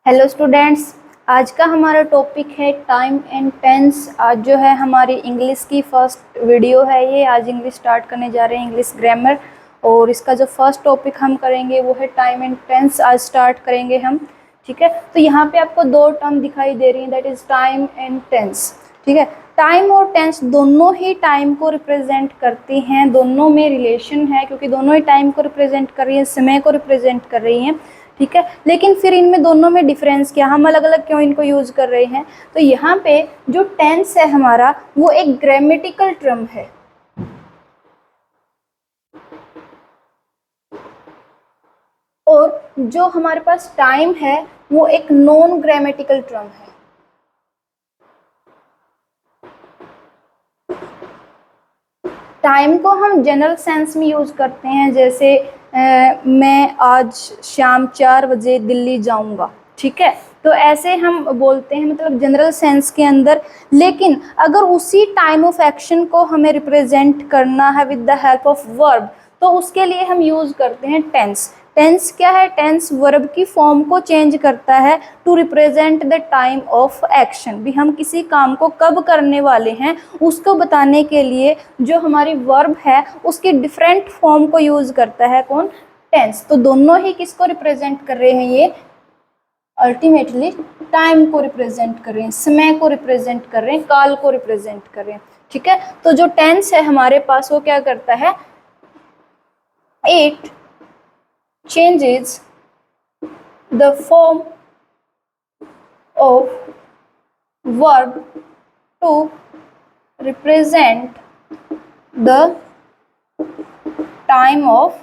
Hello students, आज का हमारा टॉपिक है टाइम एंड टेंस। आज जो है हमारी इंग्लिश की फर्स्ट वीडियो है ये। आज इंग्लिश स्टार्ट करने जा रहे हैं, इंग्लिश ग्रामर। और इसका जो फर्स्ट टॉपिक हम करेंगे वो है टाइम एंड टेंस। आज स्टार्ट करेंगे हम, ठीक है। तो यहाँ पे आपको दो टर्म दिखाई दे रही हैं, that is time and tense, ठीक है। टाइम और टेंस दोनों ही टाइम को रिप्रेजेंट करती हैं, दोनों में रिलेशन है क्योंकि दोनों ही टाइम को रिप्रेजेंट कर रही हैं, समय को रिप्रेजेंट कर रही हैं, ठीक है। लेकिन फिर इनमें दोनों में डिफरेंस क्या, हम अलग अलग क्यों इनको यूज़ कर रहे हैं। तो यहाँ पे जो टेंस है हमारा वो एक ग्रामेटिकल टर्म है, और जो हमारे पास टाइम है वो एक नॉन ग्रामेटिकल टर्म है। टाइम को हम जनरल सेंस में यूज़ करते हैं, जैसे मैं आज शाम 4 बजे दिल्ली जाऊंगा, ठीक है। तो ऐसे हम बोलते हैं, मतलब जनरल सेंस के अंदर। लेकिन अगर उसी टाइम ऑफ एक्शन को हमें रिप्रेजेंट करना है with the help of verb, तो उसके लिए हम यूज़ करते हैं टेंस। टेंस क्या है? टेंस वर्ब की फॉर्म को चेंज करता है to represent the time of action. भी हम किसी काम को कब करने वाले हैं उसको बताने के लिए जो हमारी वर्ब है उसकी डिफरेंट फॉर्म को यूज़ करता है कौन? टेंस। तो दोनों ही किसको रिप्रेजेंट कर रहे हैं? ये अल्टीमेटली टाइम को रिप्रेजेंट कर रहे हैं, समय को रिप्रेजेंट कर रहे हैं, काल को रिप्रेजेंट कर रहे हैं, ठीक है। तो जो टेंस है हमारे पास वो क्या करता है? It changes the form of verb to represent the time of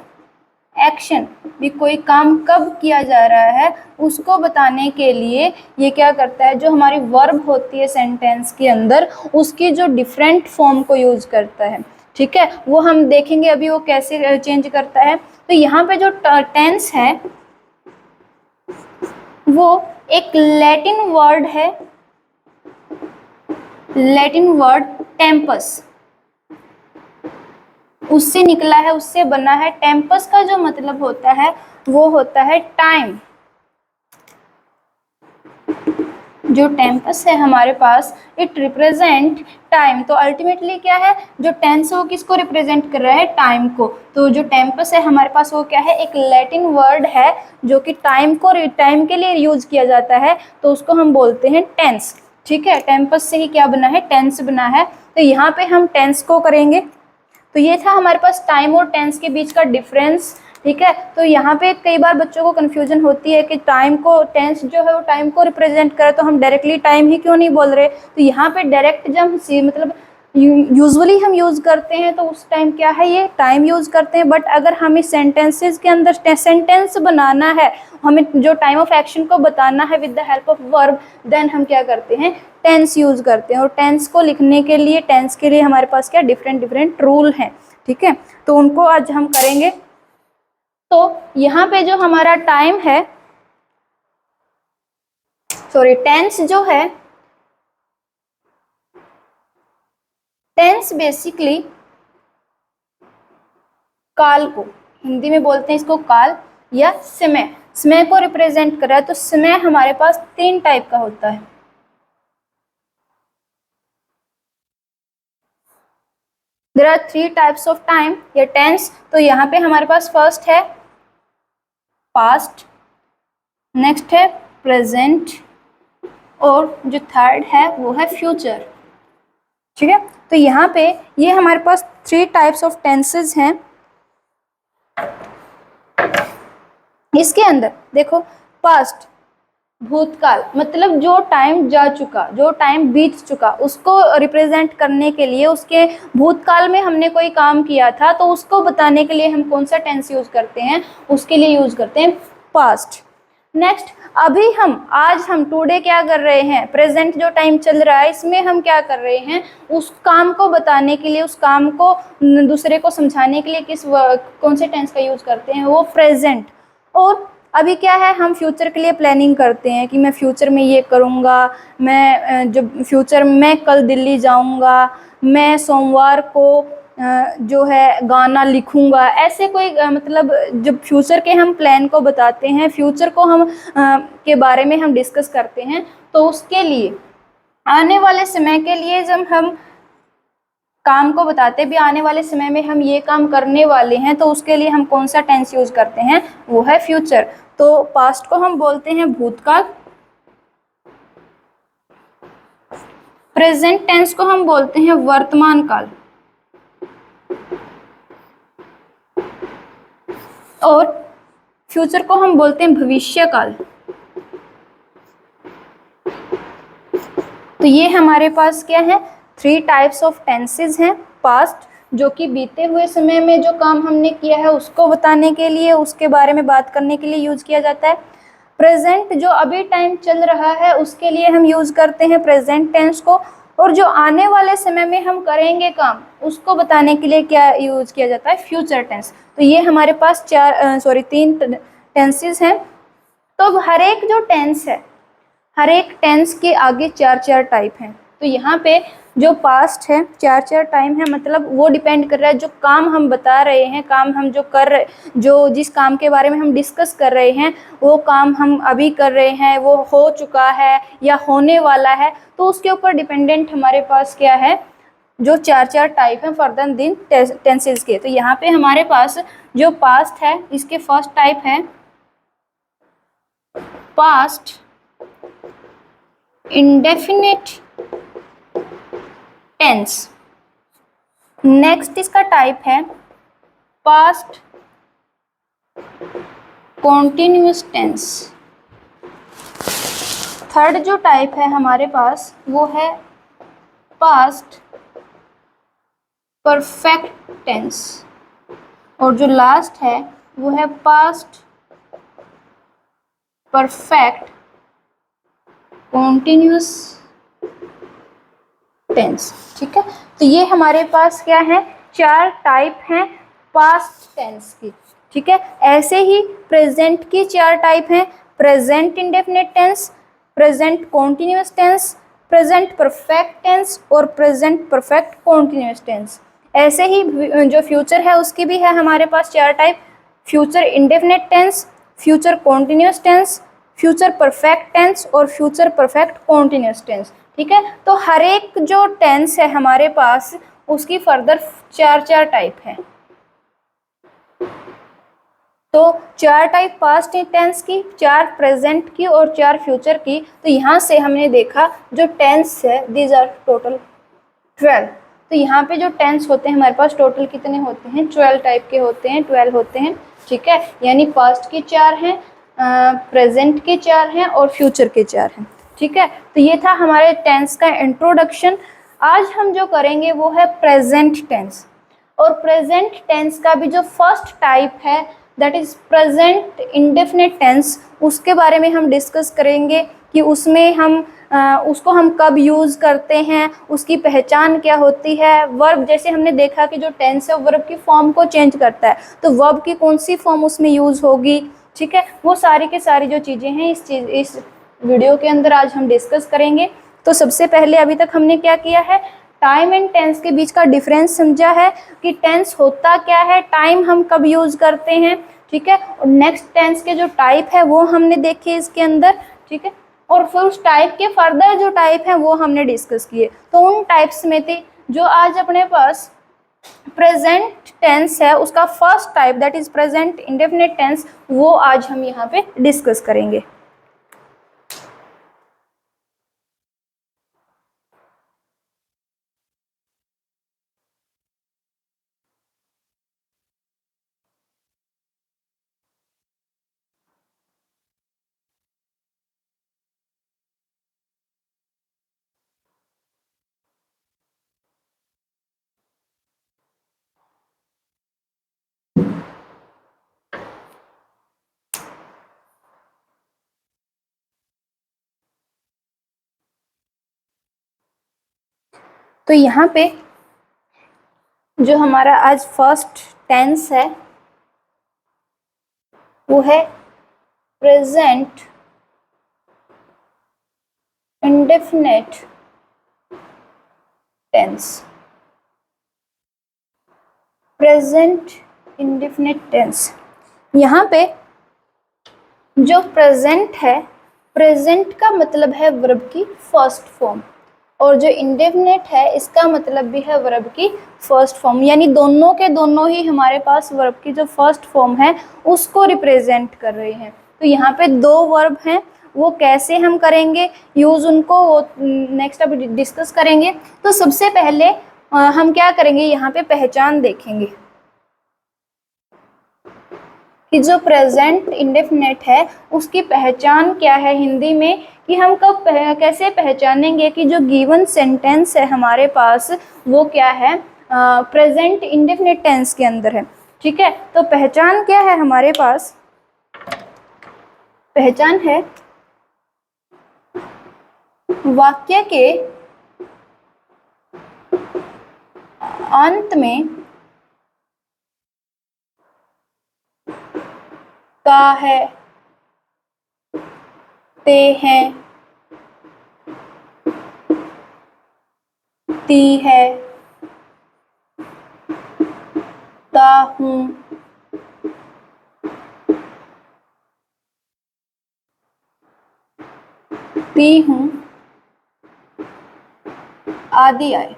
action। भी कोई काम कब किया जा रहा है उसको बताने के लिए ये क्या करता है, जो हमारी वर्ब होती है सेंटेंस के अंदर उसकी जो डिफरेंट फॉर्म को यूज करता है, ठीक है। वो हम देखेंगे अभी वो कैसे चेंज करता है। तो यहाँ पे जो टेंस है वो एक लैटिन वर्ड है, लैटिन वर्ड टेम्पस, उससे निकला है, उससे बना है। टेम्पस का जो मतलब होता है वो होता है टाइम। जो टेम्पस है हमारे पास इट रिप्रेजेंट टाइम। तो अल्टीमेटली क्या है, जो टेंस है वो किसको रिप्रेजेंट कर रहा है? टाइम को। तो जो टेम्पस है हमारे पास वो क्या है? एक लैटिन वर्ड है जो कि टाइम के लिए यूज किया जाता है, तो उसको हम बोलते हैं टेंस, ठीक है। टेम्पस से ही क्या बना है? टेंस बना है। तो यहाँ पे हम टेंस को करेंगे। तो ये था हमारे पास टाइम और टेंस के बीच का डिफरेंस, ठीक है। तो यहाँ पे कई बार बच्चों को कन्फ्यूजन होती है कि टाइम को, टेंस जो है वो टाइम को रिप्रेजेंट करे तो हम डायरेक्टली टाइम ही क्यों नहीं बोल रहे। तो यहाँ पे डायरेक्ट जब मतलब यूजुअली हम यूज़ करते हैं तो उस टाइम क्या है, ये टाइम यूज़ करते हैं। बट अगर हमें सेंटेंसेस के अंदर सेंटेंस बनाना है, हमें जो टाइम ऑफ एक्शन को बताना है with the help of verb, then हम क्या करते हैं? टेंस यूज़ करते हैं। और टेंस को लिखने के लिए, टेंस के लिए हमारे पास क्या डिफरेंट रूल हैं, ठीक है। तो उनको आज हम करेंगे। तो यहाँ पे जो हमारा टाइम है, सॉरी टेंस जो है, टेंस बेसिकली काल को, हिंदी में बोलते हैं इसको काल या समय, समय को रिप्रेजेंट कर रहा है। तो समय हमारे पास 3 टाइप का होता है। There are 3 types of time या टेंस। तो यहाँ पे हमारे पास फर्स्ट है पास्ट, नेक्स्ट है प्रेजेंट, और जो थर्ड है वो है फ्यूचर, ठीक है। तो यहाँ पे ये हमारे पास 3 टाइप्स ऑफ टेंसेस हैं। इसके अंदर देखो, पास्ट भूतकाल, मतलब जो टाइम जा चुका, जो टाइम बीत चुका, उसको रिप्रेजेंट करने के लिए, उसके भूतकाल में हमने कोई काम किया था तो उसको बताने के लिए हम कौन सा टेंस यूज करते हैं? उसके लिए यूज करते हैं पास्ट। नेक्स्ट, अभी आज हम टुडे क्या कर रहे हैं? प्रेजेंट जो टाइम चल रहा है इसमें हम क्या कर रहे हैं? उस काम को बताने के लिए, उस काम को दूसरे को समझाने के लिए कौन से टेंस का यूज करते हैं? वो प्रेजेंट। और अभी क्या है, हम फ्यूचर के लिए प्लानिंग करते हैं कि मैं फ्यूचर में ये करूँगा, मैं जो फ्यूचर में कल दिल्ली जाऊँगा, मैं सोमवार को जो है गाना लिखूंगा, ऐसे कोई मतलब जब फ्यूचर के हम प्लान को बताते हैं, फ्यूचर को हम के बारे में हम डिस्कस करते हैं, तो उसके लिए आने वाले समय के लिए जब हम काम को बताते भी आने वाले समय में हम ये काम करने वाले हैं, तो उसके लिए हम कौन सा टेंस यूज करते हैं, वो है फ्यूचर। तो पास्ट को हम बोलते हैं भूतकाल, प्रेजेंट टेंस को हम बोलते हैं वर्तमान काल, और फ्यूचर को हम बोलते हैं भविष्य काल। तो ये हमारे पास क्या है, 3 टाइप्स ऑफ टेंसेज हैं। पास्ट जो कि बीते हुए समय में जो काम हमने किया है उसको बताने के लिए, उसके बारे में बात करने के लिए यूज किया जाता है। प्रेजेंट जो अभी टाइम चल रहा है उसके लिए हम यूज करते हैं प्रेजेंट टेंस को, और जो आने वाले समय में हम करेंगे काम उसको बताने के लिए क्या यूज किया जाता है, फ्यूचर टेंस। तो ये हमारे पास 3 टेंसेज हैं। तो हर एक जो टेंस है, हर एक टेंस के आगे 4 टाइप हैं। तो यहाँ पे जो पास्ट है 4 टाइम है, मतलब वो डिपेंड कर रहा है जो काम हम बता रहे हैं, काम हम जो कर रहे, जो जिस काम के बारे में हम डिस्कस कर रहे हैं, वो काम हम अभी कर रहे हैं, वो हो चुका है या होने वाला है, तो उसके ऊपर डिपेंडेंट हमारे पास क्या है, जो 4 टाइप है फर्दर दिन टेंसेस के। तो यहाँ पे हमारे पास जो पास्ट है इसके फर्स्ट टाइप है पास्ट इंडेफिनिट टेंस। नेक्स्ट इसका टाइप है पास्ट कॉन्टिन्यूअस टेंस। थर्ड जो टाइप है हमारे पास वो है पास्ट परफेक्ट टेंस, और जो लास्ट है वो है पास्ट परफेक्ट कॉन्टिन्यूअस टेंस। ठीक है, तो ये हमारे पास क्या है, 4 टाइप हैं पास्ट टेंस की। ठीक है, ऐसे ही प्रेजेंट की 4 टाइप हैं, present indefinite tense, present continuous tense, present perfect tense और प्रेजेंट परफेक्ट कॉन्टिन्यूअस टेंस। ऐसे ही जो फ्यूचर है उसकी भी है हमारे पास 4 type, future indefinite tense, future continuous tense, future perfect tense और फ्यूचर परफेक्ट कॉन्टिन्यूअस टेंस। ठीक है, तो हर एक जो टेंस है हमारे पास उसकी फर्दर 4 टाइप है। तो 4 टाइप पास्ट टेंस की, 4 प्रेजेंट की और 4 फ्यूचर की। तो यहाँ से हमने देखा जो टेंस है दीज आर टोटल 12। तो यहाँ पे जो टेंस होते हैं हमारे पास टोटल कितने होते हैं, 12 टाइप के होते हैं, 12 होते हैं। ठीक है, यानी पास्ट के 4 हैं, प्रेजेंट के 4 हैं और फ्यूचर के 4 हैं। ठीक है, तो ये था हमारे टेंस का इंट्रोडक्शन। आज हम जो करेंगे वो है प्रेजेंट टेंस, और प्रेजेंट टेंस का भी जो फर्स्ट टाइप है that is present indefinite tense, उसके बारे में हम डिस्कस करेंगे कि उसमें हम उसको हम कब यूज़ करते हैं, उसकी पहचान क्या होती है। वर्ब, जैसे हमने देखा कि जो टेंस है वर्ब की फॉर्म को चेंज करता है, तो वर्ब की कौन सी फॉर्म उसमें यूज़ होगी। ठीक है, वो सारी की सारी जो चीज़ें हैं इस वीडियो के अंदर आज हम डिस्कस करेंगे। तो सबसे पहले अभी तक हमने क्या किया है, टाइम एंड टेंस के बीच का डिफरेंस समझा है कि टेंस होता क्या है, टाइम हम कब यूज़ करते हैं। ठीक है, और नेक्स्ट टेंस के जो टाइप है वो हमने देखे इसके अंदर। ठीक है, और फिर उस टाइप के फर्दर जो टाइप है वो हमने डिस्कस किए। तो उन टाइप्स में थे जो आज अपने पास प्रेजेंट टेंस है उसका first type that is present indefinite tense, वो आज हम यहाँ पे डिस्कस करेंगे। तो यहाँ पे जो हमारा आज फर्स्ट टेंस है वो है present indefinite tense. Present indefinite tense, यहाँ पे जो प्रेजेंट है, प्रेजेंट का मतलब है वर्ब की फर्स्ट फॉर्म, और जो इंडेफिनिट है इसका मतलब भी है वर्ब की फर्स्ट फॉर्म, यानी दोनों के दोनों ही हमारे पास वर्ब की जो फर्स्ट फॉर्म है उसको रिप्रेजेंट कर रहे हैं। तो यहाँ पे दो वर्ब हैं, वो कैसे हम करेंगे यूज़ उनको, वो नेक्स्ट अब डिस्कस करेंगे। तो सबसे पहले हम क्या करेंगे, यहाँ पे पहचान देखेंगे कि जो प्रेजेंट इंडेफिनिट है उसकी पहचान क्या है हिंदी में, कि हम कब कैसे पहचानेंगे कि जो गिवन सेंटेंस है हमारे पास वो क्या है, प्रेजेंट इंडेफिनिट टेंस के अंदर है। ठीक है, तो पहचान क्या है हमारे पास, पहचान है वाक्य के अंत में का है, ते हैं, ती है, ता हूँ, ती हूँ आदि आए।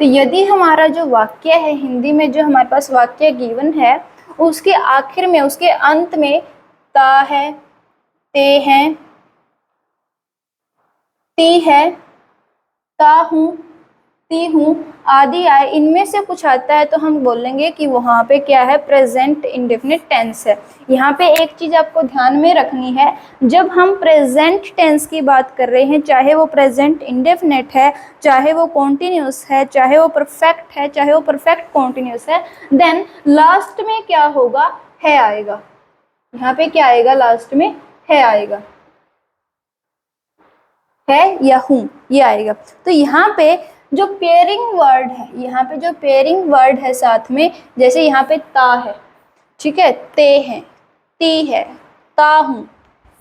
तो यदि हमारा जो वाक्य है हिंदी में, जो हमारे पास वाक्य गिवन है, उसके आखिर में, उसके अंत में ता है, ते हैं, ती है, ता हूँ, ती हूँ आदि आए, इनमें से कुछ आता है तो हम बोलेंगे कि वहाँ पे क्या है, प्रेजेंट इंडेफिनिट टेंस है। यहाँ पे एक चीज आपको ध्यान में रखनी है, जब हम प्रेजेंट टेंस की बात कर रहे हैं, चाहे वो प्रेजेंट इंडेफिनिट है, चाहे वो कॉन्टिन्यूस है, चाहे वो परफेक्ट है, चाहे वो परफेक्ट कॉन्टिन्यूस है, देन लास्ट में क्या होगा, है आएगा। यहाँ पे क्या आएगा, लास्ट में है आएगा, है या हूँ ये आएगा। तो यहाँ पे जो पेयरिंग वर्ड है, यहाँ पे जो पेयरिंग वर्ड है साथ में, जैसे यहाँ पे ता है, ठीक है, ते हैं, ती है, ता हूँ,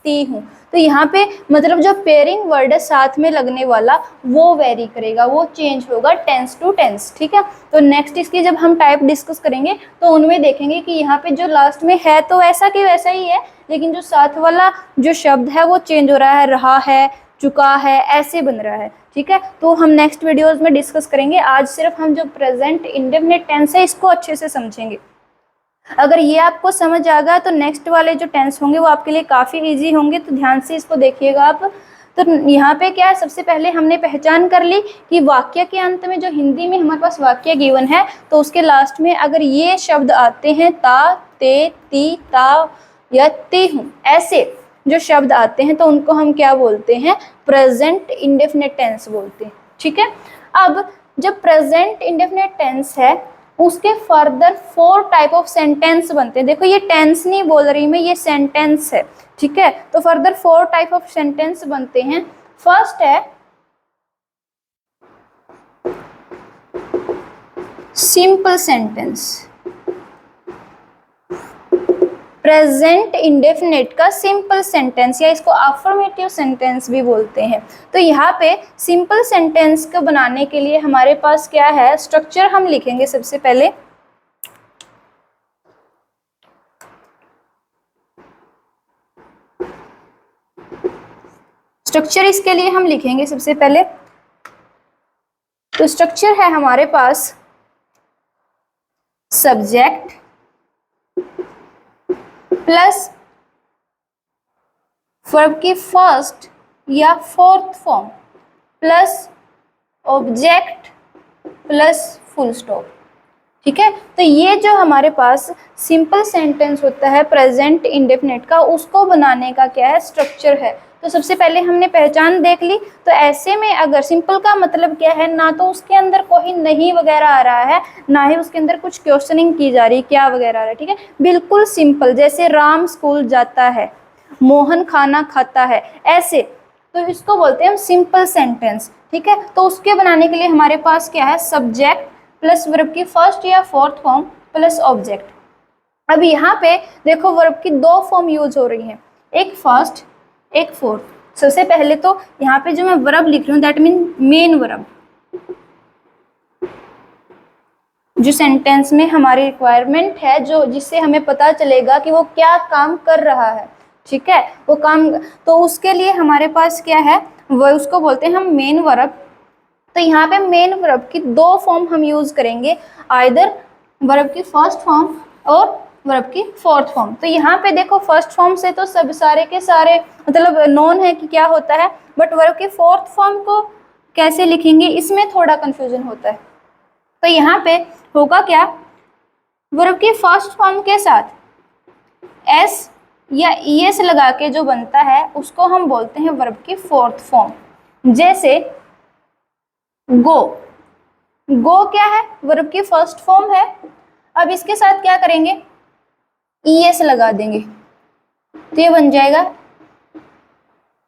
ती हूँ, तो यहाँ पे मतलब जो पेयरिंग वर्ड है साथ में लगने वाला वो वेरी करेगा, वो चेंज होगा टेंस टू टेंस। ठीक है, तो नेक्स्ट इसकी जब हम टाइप डिस्कस करेंगे तो उनमें देखेंगे कि यहाँ पे जो लास्ट में है तो ऐसा कि वैसा ही है, लेकिन जो साथ वाला जो शब्द है वो चेंज हो रहा है, रहा है, चुका है, ऐसे बन रहा है। ठीक है, तो हम नेक्स्ट वीडियोज में डिस्कस करेंगे, आज सिर्फ हम जो प्रेजेंट इंडेफिनिट टेंस है इसको अच्छे से समझेंगे। अगर ये आपको समझ आ गया तो नेक्स्ट वाले जो टेंस होंगे वो आपके लिए काफ़ी इजी होंगे, तो ध्यान से इसको देखिएगा आप। तो यहाँ पे क्या है, सबसे पहले हमने पहचान कर ली कि वाक्य के अंत में जो हिंदी में हमारे पास वाक्य गिवन है तो उसके लास्ट में अगर ये शब्द आते हैं, ता, ते, ती, ता या ती हूँ, ऐसे जो शब्द आते हैं तो उनको हम क्या बोलते हैं, प्रेजेंट इंडेफिनिट टेंस बोलते हैं। ठीक है, अब जब प्रेजेंट इंडेफिनिट टेंस है उसके फर्दर 4 टाइप ऑफ सेंटेंस बनते हैं। देखो ये टेंस नहीं बोल रही मैं, ये सेंटेंस है। ठीक है, तो फर्दर 4 टाइप ऑफ सेंटेंस बनते हैं। फर्स्ट है सिंपल सेंटेंस, प्रेजेंट इंडेफिनिट का सिंपल सेंटेंस, या इसको अफर्मेटिव सेंटेंस भी बोलते हैं। तो यहाँ पे सिंपल सेंटेंस को बनाने के लिए हमारे पास क्या है, स्ट्रक्चर हम लिखेंगे सबसे पहले। स्ट्रक्चर इसके लिए हम लिखेंगे सबसे पहले, तो स्ट्रक्चर है हमारे पास सब्जेक्ट प्लस वर्ब की फर्स्ट या fourth form plus object plus full stop. ठीक है, तो ये जो हमारे पास सिंपल सेंटेंस होता है प्रेजेंट इंडेफिनिट का, उसको बनाने का क्या है, स्ट्रक्चर है। तो सबसे पहले हमने पहचान देख ली। तो ऐसे में अगर सिंपल का मतलब क्या है, ना तो उसके अंदर कोई नहीं वगैरह आ रहा है, ना ही उसके अंदर कुछ क्वेश्चनिंग की जा रही क्या वगैरह आ रहा है। ठीक है, बिल्कुल सिंपल, जैसे राम स्कूल जाता है, मोहन खाना खाता है, ऐसे, तो इसको बोलते हैं हम सिंपल सेंटेंस। ठीक है, तो उसके बनाने के लिए हमारे पास क्या है, सब्जेक्ट प्लस वर्ब की फर्स्ट या फोर्थ फॉर्म प्लस ऑब्जेक्ट। अब यहाँ पे देखो वर्ब की 2 फॉर्म यूज हो रही हैं, एक फर्स्ट एक फोर्थ। सबसे पहले तो यहाँ पे जो मैं वर्ब लिख रही हूँ दैट मीन मेन वर्ब, जो सेंटेंस में हमारी रिक्वायरमेंट है, जो जिससे हमें पता चलेगा कि वो क्या काम कर रहा है, ठीक है, वो काम, तो उसके लिए हमारे पास क्या है, वो उसको बोलते हैं हम मेन वर्ब। तो यहाँ पे मेन वर्ब की दो फॉर्म हम यूज करेंगे, आइदर वर्ब की फर्स्ट फॉर्म और वर्ब की फोर्थ फॉर्म। तो यहाँ पे देखो फर्स्ट फॉर्म से तो सब सारे के सारे मतलब नोन है कि क्या होता है, बट वर्ब की फोर्थ फॉर्म को कैसे लिखेंगे इसमें थोड़ा कंफ्यूजन होता है। तो यहाँ पे होगा क्या, वर्ब की फर्स्ट फॉर्म के साथ एस या ईएस लगा के जो बनता है उसको हम बोलते हैं वर्ब की फोर्थ फॉर्म। जैसे गो, गो क्या है, वर्ब की फर्स्ट फॉर्म है। अब इसके साथ क्या करेंगे, ईएस लगा देंगे, तो ये बन जाएगा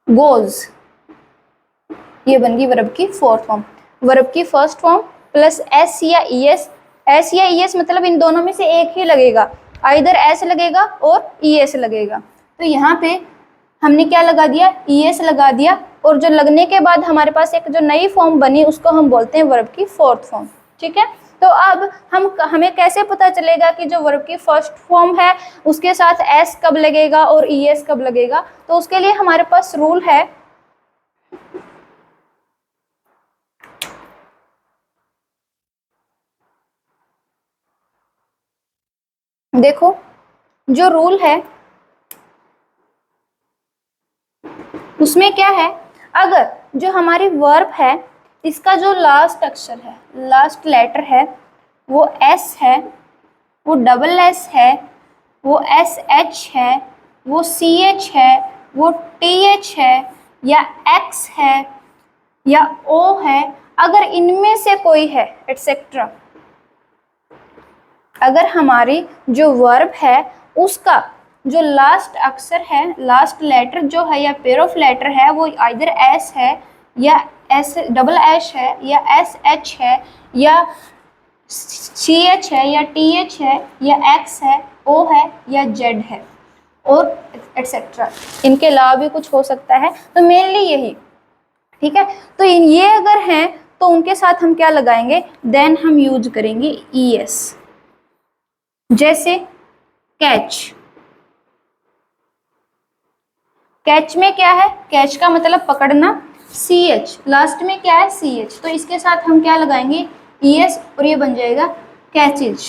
गोज, ये बन गई वर्ब की फोर्थ फॉर्म। वर्ब की फर्स्ट फॉर्म प्लस एस या ईएस, एस या ईएस मतलब इन दोनों में से एक ही लगेगा, आइदर एस लगेगा और ईएस लगेगा। तो यहाँ पे हमने क्या लगा दिया, ईएस लगा दिया, और जो लगने के बाद हमारे पास एक जो नई फॉर्म बनी उसको हम बोलते हैं वर्ब की फोर्थ फॉर्म, ठीक है। तो अब हमें कैसे पता चलेगा कि जो वर्ब की फर्स्ट फॉर्म है उसके साथ एस कब लगेगा और ईएस कब लगेगा, तो उसके लिए हमारे पास रूल है, देखो जो रूल है उसमें क्या है, अगर जो हमारी वर्ब है इसका जो लास्ट अक्षर है, लास्ट लेटर है, वो एस है, वो डबल एस है, वो एस एच है, वो सी एच है, वो टी एच है, या एक्स है, या ओ है, अगर इनमें से कोई है एटसेट्रा, अगर हमारी जो वर्ब है उसका जो लास्ट अक्षर है, लास्ट लेटर जो है या पेयर ऑफ लेटर है वो आइदर एस है, या एस डबल एच है, या एस एच है, या सी एच है, या टी एच है, या एक्स है, ओ है, या जेड है, और एटसेट्रा, इनके अलावा भी कुछ हो सकता है, तो मेनली यही, ठीक है। तो ये अगर हैं तो उनके साथ हम क्या लगाएंगे, देन हम यूज करेंगे ई एस। जैसे कैच, कैच में क्या है, कैच का मतलब पकड़ना, सी एच लास्ट में क्या है, सी एच, तो इसके साथ हम क्या लगाएंगे, ई एस, और ये बन जाएगा कैचेज।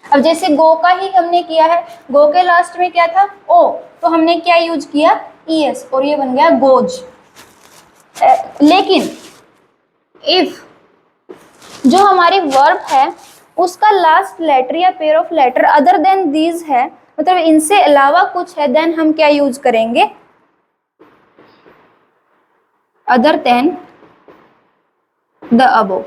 अब जैसे गो का ही हमने किया है, गो के लास्ट में क्या था, ओ, तो हमने क्या यूज किया, ई एस, और ये बन गया गोज। लेकिन इफ जो हमारी वर्ब है उसका लास्ट लेटर या pair of letter other than these है, मतलब इनसे अलावा कुछ है, देन हम क्या यूज करेंगे, अदर देन द अबो,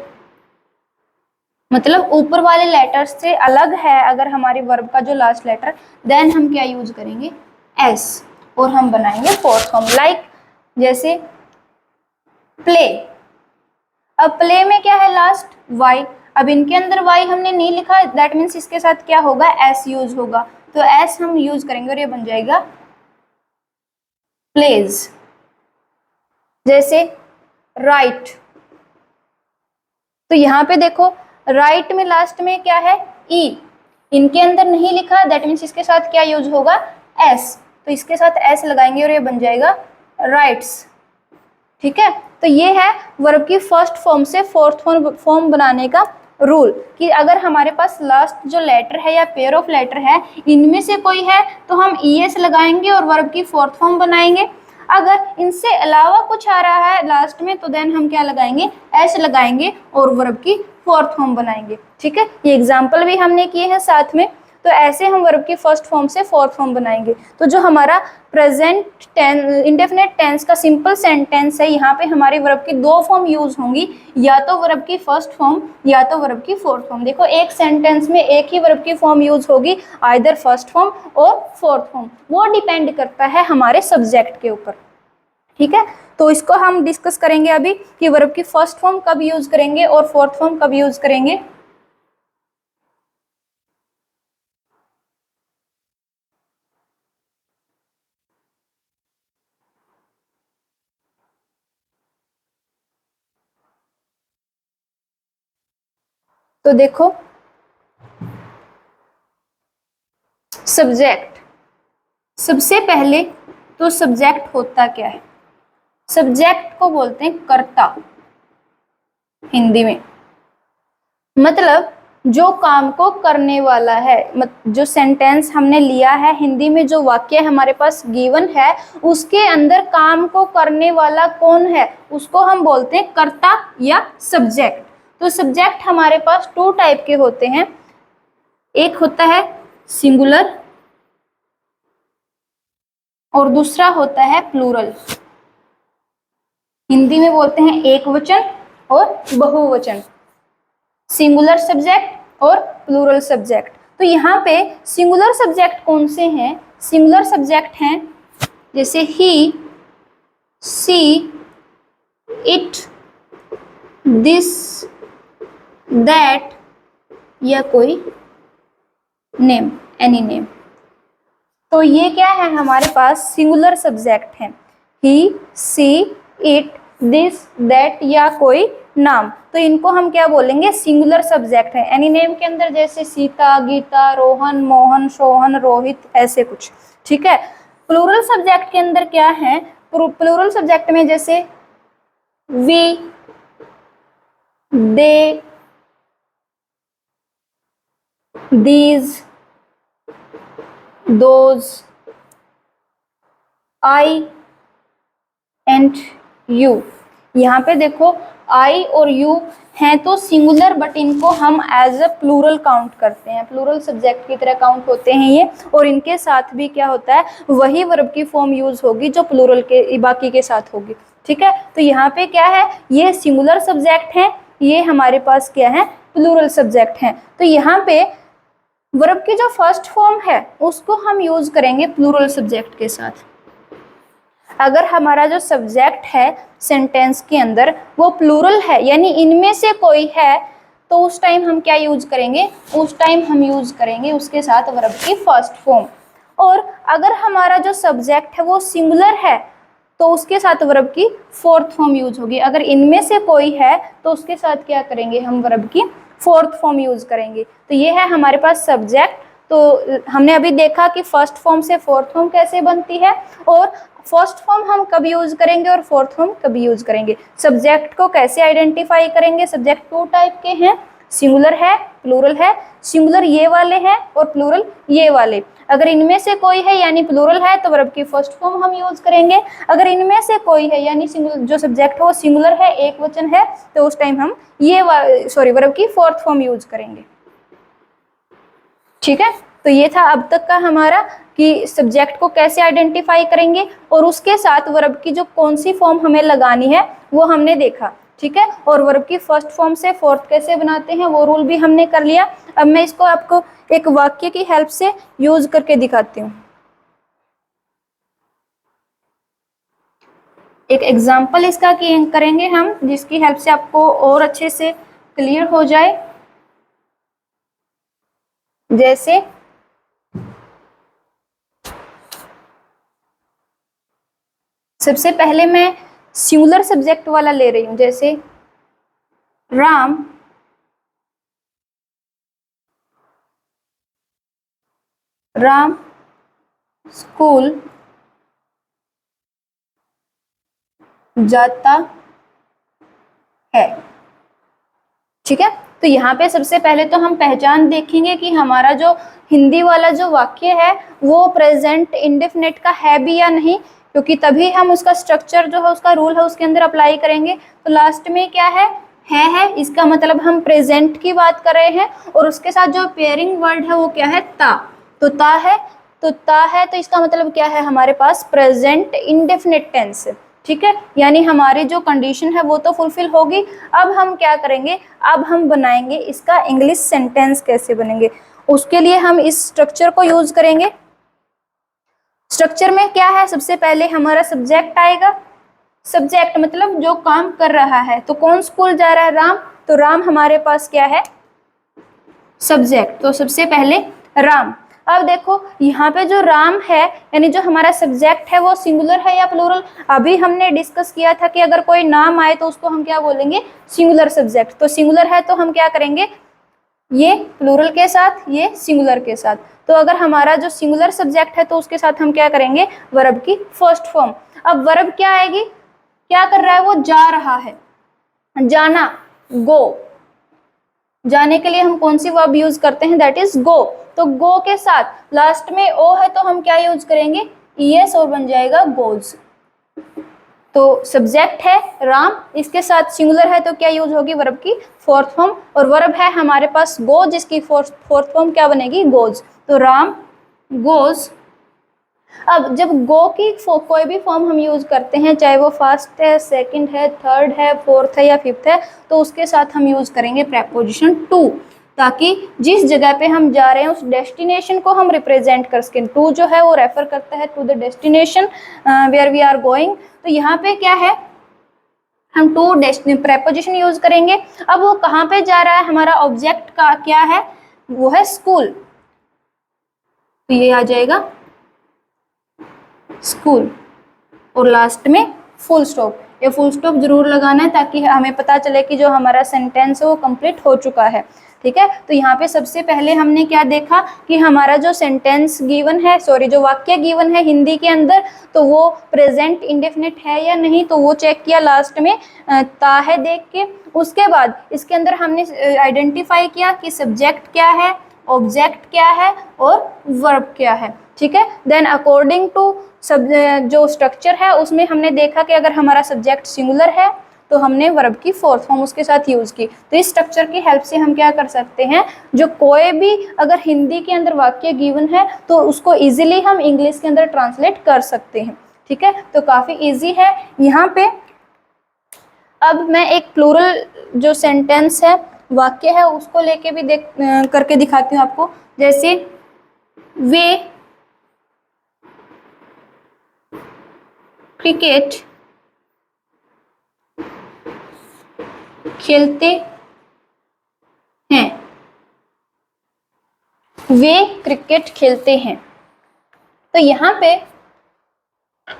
मतलब ऊपर वाले लेटर से अलग है अगर हमारी वर्ब का जो लास्ट लेटर, देन हम क्या यूज करेंगे, एस, और हम बनाएंगे फोर्थ फॉर्म। लाइक जैसे प्ले, अब प्ले में क्या है लास्ट वाई, अब इनके अंदर वाई हमने नहीं लिखा, दैट मीन्स इसके साथ क्या होगा, एस यूज होगा, तो एस हम यूज करेंगे और ये बन जाएगा प्लेज। जैसे राइट, तो यहाँ पे देखो राइट में लास्ट में क्या है, ई, इनके अंदर नहीं लिखा, दैट मीन्स इसके साथ क्या यूज होगा, एस, तो इसके साथ एस लगाएंगे और ये बन जाएगा राइट्स, ठीक है। तो ये है वर्ब की फर्स्ट फॉर्म से फोर्थ फॉर्म बनाने का रूल, कि अगर हमारे पास लास्ट जो लेटर है या पेयर ऑफ लेटर है इनमें से कोई है तो हम ई एस लगाएंगे और वर्ब की फोर्थ फॉर्म बनाएंगे, अगर इनसे अलावा कुछ आ रहा है लास्ट में तो देन हम क्या लगाएंगे, एस लगाएंगे और वर्ब की फोर्थ फॉर्म बनाएंगे, ठीक है। ये एग्जाम्पल भी हमने किए हैं साथ में, तो ऐसे हम वर्ब की फर्स्ट फॉर्म से फोर्थ फॉर्म बनाएंगे। तो जो हमारा प्रेजेंट टेंस इंडेफिनेट टेंस का सिंपल सेंटेंस है, यहाँ पे हमारी वर्ब की दो फॉर्म यूज होंगी, या तो वर्ब की फर्स्ट फॉर्म या तो वर्ब की फोर्थ फॉर्म। देखो एक सेंटेंस में एक ही वर्ब की फॉर्म यूज होगी, आइदर फर्स्ट फॉर्म और फोर्थ फॉर्म, वो डिपेंड करता है हमारे सब्जेक्ट के ऊपर, ठीक है। तो इसको हम डिस्कस करेंगे अभी कि वर्ब की फर्स्ट फॉर्म कब यूज करेंगे और फोर्थ फॉर्म कब यूज करेंगे। तो देखो सब्जेक्ट, सबसे पहले तो सब्जेक्ट होता क्या है? सब्जेक्ट को बोलते हैं कर्ता हिंदी में, मतलब जो काम को करने वाला है। जो सेंटेंस हमने लिया है हिंदी में, जो वाक्य हमारे पास गिवन है, उसके अंदर काम को करने वाला कौन है, उसको हम बोलते हैं कर्ता या सब्जेक्ट। तो सब्जेक्ट हमारे पास टू टाइप के होते हैं, एक होता है सिंगुलर और दूसरा होता है प्लूरल। हिंदी में बोलते हैं एक वचन और बहुवचन, सिंगुलर सब्जेक्ट और प्लूरल सब्जेक्ट। तो यहाँ पे सिंगुलर सब्जेक्ट कौन से हैं? सिंगुलर सब्जेक्ट हैं जैसे ही, सी, इट, दिस, दैट या कोई नेम, एनी नेम। तो ये क्या है? हमारे पास सिंगुलर सब्जेक्ट हैं, ही, सी, इट, दिस, दैट या कोई नाम। तो इनको हम क्या बोलेंगे? सिंगुलर सब्जेक्ट है। एनी नेम के अंदर जैसे सीता, गीता, रोहन, मोहन, सोहन, रोहित, ऐसे कुछ। ठीक है। प्लूरल सब्जेक्ट के अंदर क्या है? प्लूरल सब्जेक्ट में जैसे we, they, these, those, I and you. यहाँ पे देखो आई और यू हैं तो सिंगुलर, बट इनको हम एज अ प्लूरल काउंट करते हैं, प्लूरल सब्जेक्ट की तरह काउंट होते हैं ये। और इनके साथ भी क्या होता है? वही वर्ब की फॉर्म यूज होगी जो प्लूरल के बाकी के साथ होगी। ठीक है। तो यहाँ पे क्या है? ये सिंगुलर सब्जेक्ट है, ये हमारे पास क्या है? प्लूरल सब्जेक्ट है। तो यहाँ पे वर्ब की जो फर्स्ट फॉर्म है उसको हम यूज करेंगे प्लूरल सब्जेक्ट के साथ। अगर हमारा जो सब्जेक्ट है सेंटेंस के अंदर वो प्लूरल है, यानी इनमें से कोई है, तो उस टाइम हम क्या यूज करेंगे? उस टाइम हम यूज करेंगे उसके साथ वर्ब की फर्स्ट फॉर्म। और अगर हमारा जो सब्जेक्ट है वो सिंगुलर है तो उसके साथ वर्ब की फोर्थ फॉर्म यूज होगी। अगर इनमें से कोई है तो उसके साथ क्या करेंगे? हम वर्ब की फोर्थ फॉर्म यूज करेंगे। तो ये है हमारे पास सब्जेक्ट। तो हमने अभी देखा कि फर्स्ट फॉर्म से फोर्थ फॉर्म कैसे बनती है, और फर्स्ट फॉर्म हम कब यूज करेंगे और फोर्थ फॉर्म कब यूज करेंगे। सब्जेक्ट को कैसे आइडेंटिफाई करेंगे? सब्जेक्ट टू टाइप के हैं, सिंगुलर है, प्लूरल है। सिंगुलर ये वाले हैं और प्लूरल ये वाले। अगर इनमें से कोई है यानी प्लूरल है तो वर्ब की फर्स्ट फॉर्म हम यूज करेंगे। अगर इनमें से कोई है यानी सिंगुलर, जो सब्जेक्ट हो सिंगुलर है, एक वचन है, तो उस टाइम हम ये वर्ब की फोर्थ फॉर्म यूज करेंगे। ठीक है। तो ये था अब तक का हमारा कि सब्जेक्ट को कैसे आइडेंटिफाई करेंगे और उसके साथ वर्ब की जो कौन सी फॉर्म हमें लगानी है वो हमने देखा। ठीक है। और वर्ब की फर्स्ट फॉर्म से फोर्थ कैसे बनाते हैं वो रूल भी हमने कर लिया। अब मैं इसको आपको एक वाक्य की हेल्प से यूज करके दिखाती हूँ। एक एग्जाम्पल इसका करेंगे हम, जिसकी हेल्प से आपको और अच्छे से क्लियर हो जाए। जैसे सबसे पहले मैं सिंगुलर सब्जेक्ट वाला ले रही हूं, जैसे राम स्कूल जाता है। ठीक है। तो यहाँ पे सबसे पहले तो हम पहचान देखेंगे कि हमारा जो हिंदी वाला जो वाक्य है वो प्रेजेंट इंडेफिनिट का है भी या नहीं, क्योंकि तभी हम उसका स्ट्रक्चर जो है, उसका रूल है, उसके अंदर अप्लाई करेंगे। तो लास्ट में क्या है? इसका मतलब हम प्रेजेंट की बात कर रहे हैं, और उसके साथ जो पेयरिंग वर्ड है वो क्या है? ता। तो ता है, तो इसका मतलब क्या है? हमारे पास प्रेजेंट इंडेफिनिट टेंस। ठीक है। यानी हमारी जो कंडीशन है वो तो फुलफिल होगी। अब हम क्या करेंगे? अब हम बनाएंगे इसका इंग्लिश सेंटेंस कैसे बनेंगे, उसके लिए हम इस स्ट्रक्चर को यूज करेंगे। स्ट्रक्चर में क्या है? सबसे पहले हमारा सब्जेक्ट आएगा। सब्जेक्ट मतलब जो काम कर रहा है। तो कौन स्कूल जा रहा है? राम। तो राम हमारे पास क्या है? सब्जेक्ट। तो सबसे पहले राम। अब देखो यहाँ पे जो राम है यानी जो हमारा सब्जेक्ट है वो सिंगुलर है या प्लूरल? अभी हमने डिस्कस किया था कि अगर कोई नाम आए तो उसको हम क्या बोलेंगे? Singular subject. तो सिंगुलर है तो हम क्या करेंगे? ये प्लूरल के साथ, ये सिंगुलर के साथ। तो अगर हमारा जो सिंगुलर सब्जेक्ट है तो उसके साथ हम क्या करेंगे, वर्ब की फर्स्ट फॉर्म। अब वर्ब क्या आएगी, क्या कर रहा है, वो जा रहा है, जाना, गो। जाने के लिए हम कौन सी वर्ब यूज करते हैं, दैट इज गो। तो गो के साथ लास्ट में ओ है तो हम क्या यूज करेंगे, ईएस, और बन जाएगा गोज। तो सब्जेक्ट है राम, इसके साथ सिंगुलर है तो क्या यूज होगी, वर्ब की फोर्थ फॉर्म। और वर्ब है हमारे पास गो, जिसकी फोर्थ फॉर्म क्या बनेगी, गोज। तो राम गोज। अब जब गो की कोई भी फॉर्म हम यूज करते हैं, चाहे वो फर्स्ट है, सेकंड है, थर्ड है, फोर्थ है या फिफ्थ है, तो उसके साथ हम यूज करेंगे प्रेपोजिशन टू, ताकि जिस जगह पे हम जा रहे हैं उस डेस्टिनेशन को हम रिप्रेजेंट कर सकें। टू जो है वो रेफर करता है to the destination where we are going. तो यहाँ पे क्या है, हम टू प्रेपोजिशन यूज करेंगे। अब वो कहाँ पे जा रहा है, हमारा ऑब्जेक्ट का क्या है, वो है स्कूल। तो ये आ जाएगा स्कूल, और लास्ट में फुल स्टॉप। ये फुल स्टॉप जरूर लगाना है ताकि हमें पता चले कि जो हमारा सेंटेंस है वो कंप्लीट हो चुका है। ठीक है, तो यहाँ पे सबसे पहले हमने क्या देखा कि हमारा जो सेंटेंस गिवन है, सॉरी जो वाक्य गिवन है हिंदी के अंदर, तो वो प्रेजेंट इंडेफिनिट है या नहीं, तो वो चेक किया लास्ट में ता है देख के। उसके बाद इसके अंदर हमने आइडेंटिफाई किया कि सब्जेक्ट क्या है, ऑब्जेक्ट क्या है और वर्ब क्या है। ठीक है, देन अकॉर्डिंग टू सब जो स्ट्रक्चर है उसमें हमने देखा कि अगर हमारा सब्जेक्ट सिंगुलर है तो हमने वर्ब की फोर्थ फॉर्म उसके साथ यूज की। तो इस स्ट्रक्चर की हेल्प से हम क्या कर सकते हैं, जो कोई भी अगर हिंदी के अंदर वाक्य गिवन है तो उसको इजीली हम इंग्लिश के अंदर ट्रांसलेट कर सकते हैं। ठीक है, तो काफी इजी है यहाँ पे। अब मैं एक प्लूरल जो सेंटेंस है, वाक्य है, उसको लेके भी करके दिखाती हूँ आपको। जैसे वे क्रिकेट खेलते हैं, वे क्रिकेट खेलते हैं। तो यहाँ पे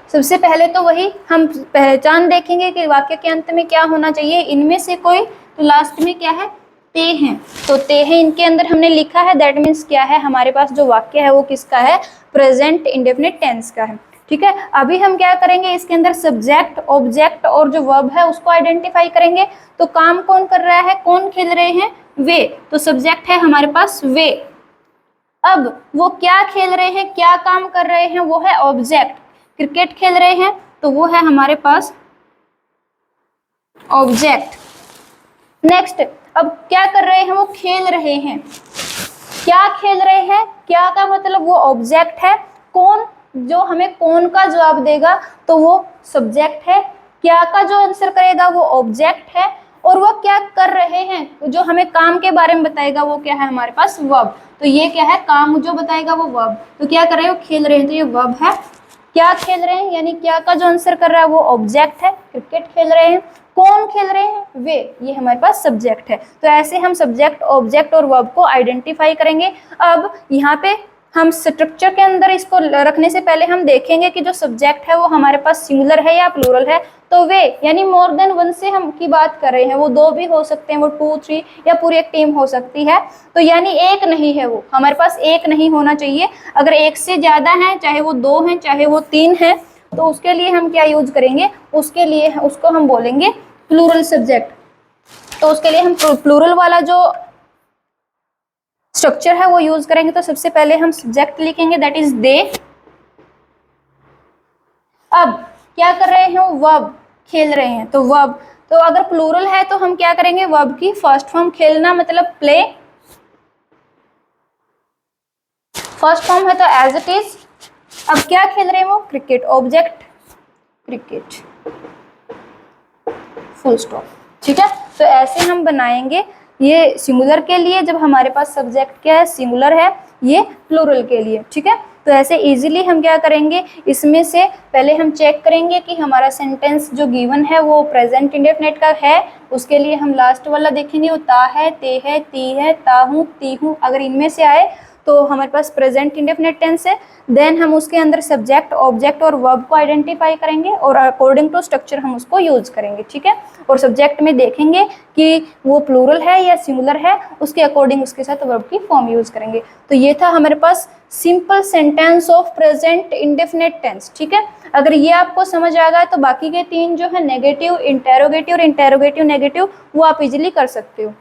सबसे पहले तो वही हम पहचान देखेंगे कि वाक्य के अंत में क्या होना चाहिए, इनमें से कोई। तो लास्ट में क्या है, ते हैं। तो ते हैं इनके अंदर हमने लिखा है, दैट मीन्स क्या है, हमारे पास जो वाक्य है वो किसका है, प्रेजेंट इंडेफिनिट टेंस का है। ठीक है, अभी हम क्या करेंगे, इसके अंदर सब्जेक्ट, ऑब्जेक्ट और जो वर्ब है उसको आइडेंटिफाई करेंगे। तो काम कौन कर रहा है, कौन खेल रहे हैं, वे। तो सब्जेक्ट है हमारे पास वे। अब वो क्या खेल रहे हैं, क्या काम कर रहे हैं, वो है ऑब्जेक्ट। क्रिकेट खेल रहे हैं तो वो है हमारे पास ऑब्जेक्ट। नेक्स्ट, अब क्या कर रहे हैं, वो खेल रहे हैं। क्या खेल रहे हैं, क्या का मतलब वो ऑब्जेक्ट है। कौन, जो हमें कौन का जवाब देगा तो वो सब्जेक्ट है। क्या का जो आंसर करेगा वो ऑब्जेक्ट है। और वो क्या कर रहे हैं, जो हमें काम के बारे में बताएगा वो क्या है, हमारे पास वर्ब। तो ये क्या है, काम जो बताएगा वो वर्ब। तो क्या कर रहे हैं, वो खेल रहे हैं, तो ये वर्ब है। क्या खेल रहे हैं, यानी क्या का जो आंसर कर रहा है वो ऑब्जेक्ट है, क्रिकेट खेल रहे हैं। कौन खेल रहे हैं, वे, ये हमारे पास सब्जेक्ट है। तो ऐसे हम सब्जेक्ट, ऑब्जेक्ट और वर्ब को आइडेंटिफाई करेंगे। अब यहाँ पे हम स्ट्रक्चर के अंदर इसको रखने से पहले हम देखेंगे कि जो सब्जेक्ट है वो हमारे पास सिंगुलर है या प्लूरल है। तो वे यानी मोर देन वन से हम की बात कर रहे हैं, वो दो भी हो सकते हैं, वो 2, 3 या पूरी एक टीम हो सकती है। तो यानी एक नहीं है, वो हमारे पास एक नहीं होना चाहिए। अगर एक से ज्यादा है, चाहे वो 2 हैं चाहे वो 3 हैं, तो उसके लिए हम क्या यूज करेंगे, उसके लिए उसको हम बोलेंगे प्लूरल सब्जेक्ट। तो उसके लिए हम प्लूरल वाला जो स्ट्रक्चर है वो यूज करेंगे। तो सबसे पहले हम सब्जेक्ट लिखेंगे, दैट इज दे। अब क्या कर रहे हैं, वर्ब, खेल रहे हैं, तो वर्ब। तो अगर प्लूरल है तो हम क्या करेंगे, वर्ब की फर्स्ट फॉर्म, खेलना मतलब प्ले, फर्स्ट फॉर्म है तो एज इट इज। अब क्या खेल रहे हैं वो, cricket, object cricket, full stop. ठीक है, तो ऐसे हम बनाएंगे। ये सिंगुलर के लिए जब हमारे पास सब्जेक्ट क्या है, सिंगुलर है, ये प्लूरल के लिए। ठीक है, तो ऐसे इजीली हम क्या करेंगे, इसमें से पहले हम चेक करेंगे कि हमारा सेंटेंस जो गिवन है वो प्रेजेंट इंडेफिनिट का है। उसके लिए हम लास्ट वाला देखेंगे, वो ता है, ते है, ती है, ता हूँ, ती हूँ। अगर इनमें से आए तो हमारे पास प्रेजेंट इंडेफिनिट टेंस है। देन हम उसके अंदर सब्जेक्ट, ऑब्जेक्ट और वर्ब को आइडेंटिफाई करेंगे और अकॉर्डिंग टू स्ट्रक्चर हम उसको यूज करेंगे, ठीक है। और सब्जेक्ट में देखेंगे कि वो प्लूरल है या सिंगुलर है, उसके अकॉर्डिंग उसके साथ वर्ब की फॉर्म यूज करेंगे। तो ये था हमारे पास simple sentence of present indefinite tense, ठीक है। अगर ये आपको समझ आ गया तो बाकी के 3 जो है नेगेटिव, इंटेरोगेटिव और इंटेरोगेटिव नेगेटिव, वो आप इजीली कर सकते हो।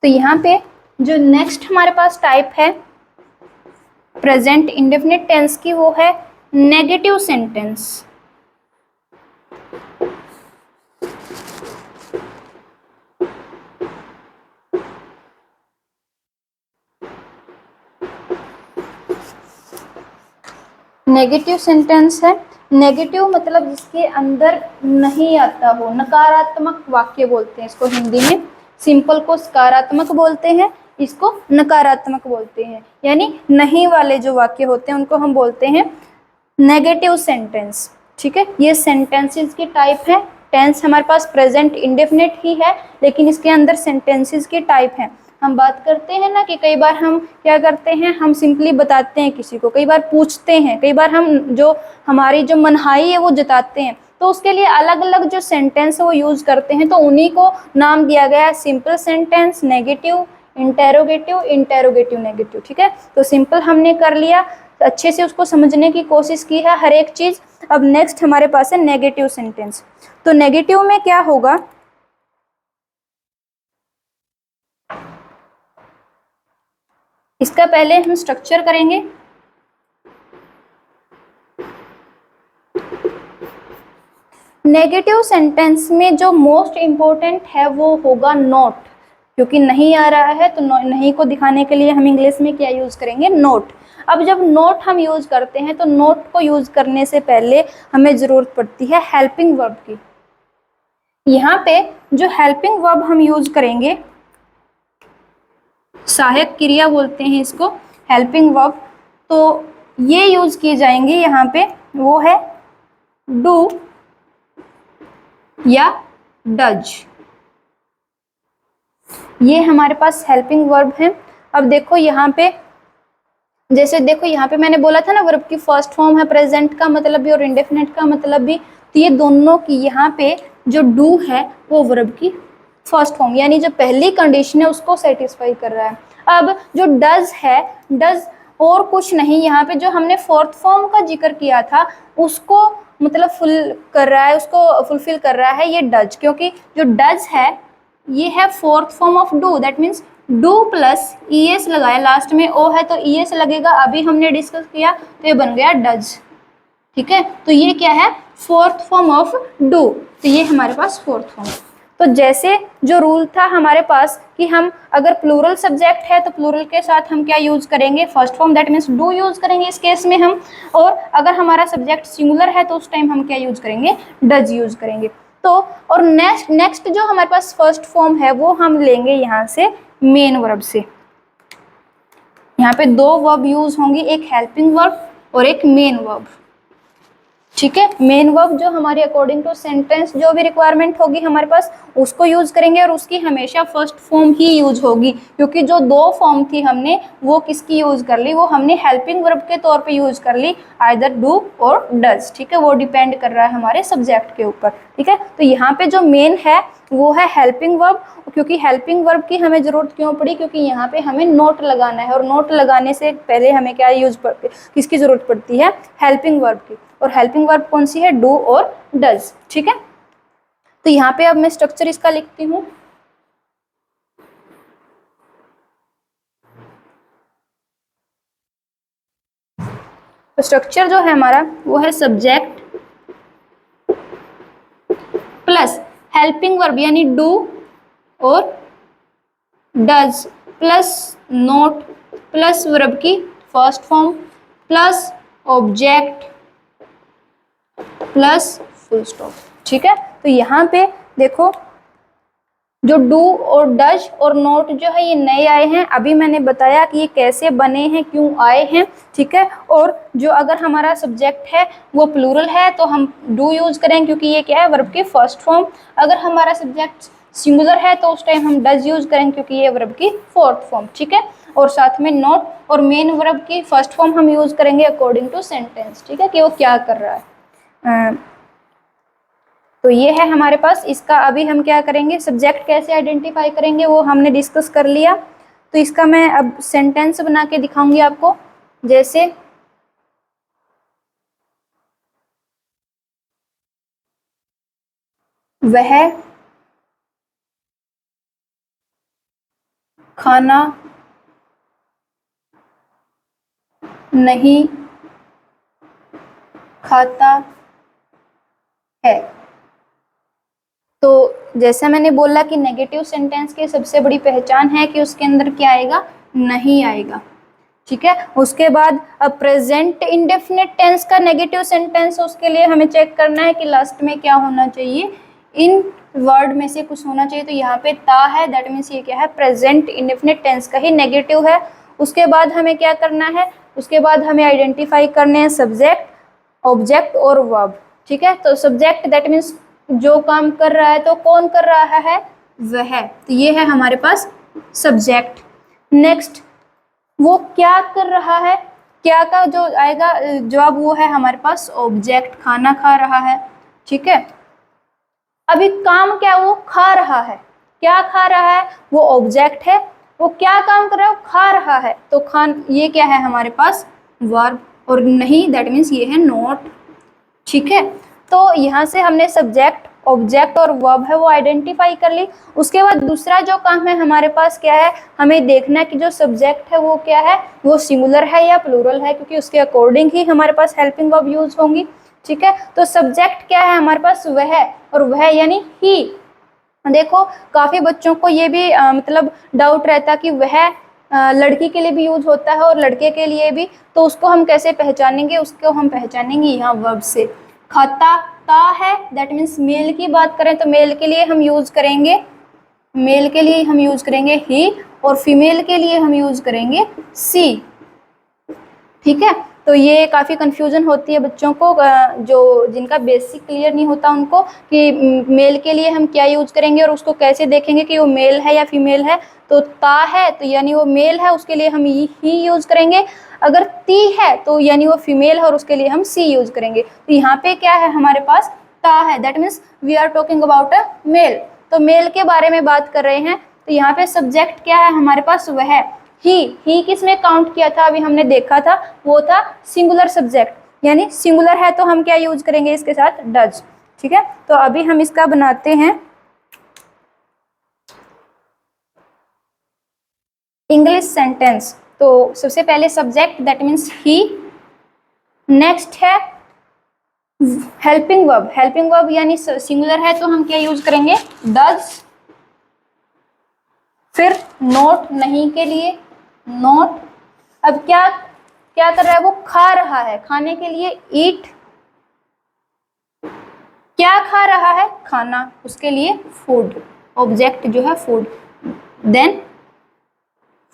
तो यहाँ पे जो नेक्स्ट हमारे पास टाइप है प्रेजेंट इंडेफिनिट टेंस की, वो है नेगेटिव सेंटेंस। नेगेटिव सेंटेंस है, नेगेटिव मतलब जिसके अंदर नहीं आता हो, नकारात्मक वाक्य बोलते हैं इसको हिंदी में। सिंपल को सकारात्मक बोलते हैं, इसको नकारात्मक बोलते हैं, यानी नहीं वाले जो वाक्य होते हैं उनको हम बोलते हैं नेगेटिव सेंटेंस, ठीक है। ये सेंटेंसेस की टाइप है। टेंस हमारे पास प्रेजेंट इंडेफिनिट ही है, लेकिन इसके अंदर सेंटेंसेस की टाइप है। हम बात करते हैं ना कि कई बार हम क्या करते हैं, हम सिंपली बताते हैं किसी को, कई बार पूछते हैं, कई बार हम जो हमारी जो मनहाई है वो जताते हैं, तो उसके लिए अलग अलग जो सेंटेंस है वो यूज करते हैं। तो उन्हीं को नाम दिया गया है simple sentence, negative, interrogative, interrogative negative, ठीक है। तो सिंपल हमने कर लिया, तो अच्छे से उसको समझने की कोशिश की है हर एक चीज। अब नेक्स्ट हमारे पास है नेगेटिव सेंटेंस। तो नेगेटिव में क्या होगा, इसका पहले हम स्ट्रक्चर करेंगे। नेगेटिव सेंटेंस में जो मोस्ट इंपॉर्टेंट है वो होगा नॉट, क्योंकि नहीं आ रहा है तो नहीं को दिखाने के लिए हम इंग्लिश में क्या यूज करेंगे, नोट। अब जब नोट हम यूज करते हैं तो नोट को यूज करने से पहले हमें जरूरत पड़ती है हेल्पिंग वर्ब की। यहाँ पे जो हेल्पिंग वर्ब हम यूज करेंगे, सहायक क्रिया बोलते हैं इसको, हेल्पिंग वर्ब, तो ये यूज किए जाएंगे यहाँ पे, वो है डू या डज। ये हमारे पास हेल्पिंग वर्ब है। अब देखो यहाँ पे, जैसे देखो यहाँ पे मैंने बोला था ना वर्ब की फर्स्ट फॉर्म है प्रेजेंट का मतलब भी और इंडेफिनिट का मतलब भी, तो ये दोनों की यहाँ पे जो डू है वो वर्ब की फर्स्ट फॉर्म, यानी जो पहली कंडीशन है उसको सेटिस्फाई कर रहा है। अब जो डज है, डज और कुछ नहीं, यहाँ पे जो हमने फोर्थ फॉर्म का जिक्र किया था उसको मतलब फुल कर रहा है, उसको फुलफिल कर रहा है ये डज, क्योंकि जो डज है ये है fourth form of do, that means do plus ES लगाया, लास्ट में ओ है तो ईएस लगेगा, अभी हमने डिस्कस किया तो ये बन गया डज, ठीक है। तो ये क्या है, फोर्थ फॉर्म ऑफ डू, तो ये हमारे पास फोर्थ फॉर्म। तो जैसे जो रूल था हमारे पास कि हम अगर प्लूरल सब्जेक्ट है तो प्लूरल के साथ हम क्या यूज करेंगे, first form, that means do use करेंगे इस केस में हम, और अगर हमारा सब्जेक्ट सिंगुलर है तो उस टाइम हम क्या यूज करेंगे, डज यूज करेंगे। तो और नेक्स्ट जो हमारे पास फर्स्ट फॉर्म है वो हम लेंगे यहाँ से मेन वर्ब से। यहाँ पे 2 वर्ब यूज होंगी, एक हेल्पिंग वर्ब और एक मेन वर्ब, ठीक है। मेन वर्ब जो हमारे अकॉर्डिंग टू सेंटेंस जो भी रिक्वायरमेंट होगी हमारे पास उसको यूज करेंगे, और उसकी हमेशा फर्स्ट फॉर्म ही यूज होगी, क्योंकि जो 2 फॉर्म थी हमने वो किसकी यूज कर ली, वो हमने हेल्पिंग वर्ब के तौर पे यूज कर ली, आइदर डू और डज, ठीक है। वो डिपेंड कर रहा है हमारे सब्जेक्ट के ऊपर, ठीक है। तो यहाँ पे जो मेन है वो है हेल्पिंग वर्ब, क्योंकि हेल्पिंग वर्ब की हमें जरूरत क्यों पड़ी, क्योंकि यहाँ पे हमें नोट लगाना है, और नोट लगाने से पहले हमें क्या किसकी जरूरत पड़ती है, हेल्पिंग वर्ब की, और हेल्पिंग वर्ब कौन सी है, डू और डज, ठीक है। तो यहाँ पे अब मैं स्ट्रक्चर इसका लिखती हूँ। तो स्ट्रक्चर जो है हमारा वो है सब्जेक्ट प्लस हेल्पिंग वर्ब यानी डू और does plus not plus verb की first form plus object plus full stop, ठीक है। तो यहाँ पे देखो जो डू और डज और नोट जो है ये नए आए हैं, अभी मैंने बताया कि ये कैसे बने हैं, क्यों आए हैं, ठीक है। और जो अगर हमारा सब्जेक्ट है वो प्लूरल है तो हम डू यूज करें क्योंकि ये क्या है, वर्ब की फर्स्ट फॉर्म। अगर हमारा सब्जेक्ट सिंगुलर है तो उस टाइम हम डज यूज करें क्योंकि ये वर्ब की फोर्थ फॉर्म, ठीक है। और साथ में नॉट और मेन वर्ब की फर्स्ट फॉर्म हम यूज करेंगे अकॉर्डिंग टू सेंटेंस, ठीक है, कि वो क्या कर रहा है। तो ये है हमारे पास इसका। अभी हम क्या करेंगे, सब्जेक्ट कैसे आइडेंटिफाई करेंगे वो हमने डिस्कस कर लिया। तो इसका मैं अब सेंटेंस बना के दिखाऊंगी आपको। जैसे वह खाना नहीं खाता है। तो जैसा मैंने बोला कि नेगेटिव सेंटेंस की सबसे बड़ी पहचान है कि उसके अंदर क्या आएगा, नहीं आएगा, ठीक है। उसके बाद अब प्रेजेंट इंडेफिनिट टेंस का नेगेटिव सेंटेंस, उसके लिए हमें चेक करना है कि लास्ट में क्या होना चाहिए, इन वर्ड में से कुछ होना चाहिए। तो यहाँ पे ता है, दैट मीन्स ये क्या है, प्रेजेंट इंडेफिनिट टेंस का ही नेगेटिव है। उसके बाद हमें क्या करना है, उसके बाद हमें आइडेंटिफाई करने हैं सब्जेक्ट, ऑब्जेक्ट और वर्ब, ठीक है। तो सब्जेक्ट दैट मीन्स जो काम कर रहा है, तो कौन कर रहा है, वह, तो ये है हमारे पास सब्जेक्ट। नेक्स्ट, वो क्या कर रहा है, क्या का जो आएगा जवाब वो है हमारे पास ऑब्जेक्ट, खाना खा रहा है, ठीक है। अभी काम क्या, वो खा रहा है, क्या खा रहा है, वो ऑब्जेक्ट है। वो क्या काम कर रहा है, वो खा रहा है, तो खान ये क्या है हमारे पास वर्ब, और नहीं दैट मीन्स ये है नॉट, ठीक है। तो यहाँ से हमने सब्जेक्ट, ऑब्जेक्ट और वर्ब है वो आइडेंटिफाई कर ली। उसके बाद दूसरा जो काम है हमारे पास क्या है, हमें देखना है कि जो सब्जेक्ट है वो क्या है, वो सिंगुलर है या प्लूरल है, क्योंकि उसके अकॉर्डिंग ही हमारे पास हेल्पिंग वर्ब यूज होंगी, ठीक है। तो सब्जेक्ट क्या है हमारे पास, वह, और वह यानी ही। देखो काफी बच्चों को ये भी मतलब डाउट रहता कि वह लड़की के लिए भी यूज होता है और लड़के के लिए भी, तो उसको हम कैसे पहचानेंगे, उसको हम पहचानेंगे यहाँ वर्ब से। खाता ता है, दैट मीन्स मेल की बात करें तो मेल के लिए हम यूज करेंगे, मेल के लिए हम यूज करेंगे ही, और फीमेल के लिए हम यूज करेंगे सी, ठीक है। तो ये काफ़ी कंफ्यूजन होती है बच्चों को, जो जिनका बेसिक क्लियर नहीं होता उनको, कि मेल के लिए हम क्या यूज करेंगे और उसको कैसे देखेंगे कि वो मेल है या फीमेल है। तो ता है तो यानी वो मेल है, उसके लिए हम ही यूज करेंगे। अगर ती है तो यानी वो फीमेल है और उसके लिए हम सी यूज करेंगे। तो यहाँ पे क्या है हमारे पास, ता है, that means we are talking about a male, तो मेल के बारे में बात कर रहे हैं। तो यहाँ पे सब्जेक्ट क्या है हमारे पास, वह है। ही किसने काउंट किया था, अभी हमने देखा था, वो था सिंगुलर सब्जेक्ट, यानी सिंगुलर है तो हम क्या यूज करेंगे इसके साथ, डज, ठीक है। तो अभी हम इसका बनाते हैं इंग्लिश सेंटेंस। तो सबसे पहले subject that means he, next है हेल्पिंग वर्ब, हेल्पिंग वर्ब यानी सिंगुलर है तो हम क्या यूज करेंगे, डज। फिर नोट, नहीं के लिए नोट। अब क्या क्या कर रहा है, वो खा रहा है, खाने के लिए ईट। क्या खा रहा है, खाना, उसके लिए फूड, ऑब्जेक्ट जो है फूड, देन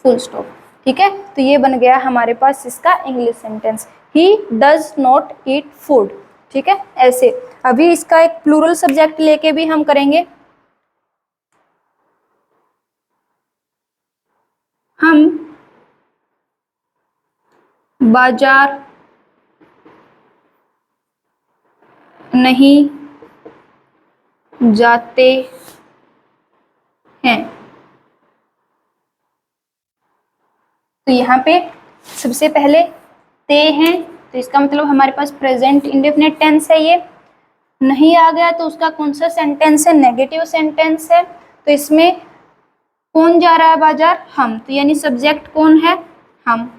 फुल स्टॉप, ठीक है। तो ये बन गया हमारे पास इसका English sentence, he does not eat food, ठीक है, ऐसे। अभी इसका एक प्लूरल सब्जेक्ट लेके भी हम करेंगे। हम बाजार नहीं जाते हैं। तो यहाँ पे सबसे पहले ते हैं, तो इसका मतलब हमारे पास प्रेजेंट इंडेफिनिट टेंस है। ये नहीं आ गया तो उसका कौन सा सेंटेंस है, नेगेटिव सेंटेंस है। तो इसमें कौन जा रहा है बाजार, हम, तो यानी सब्जेक्ट कौन है, हम।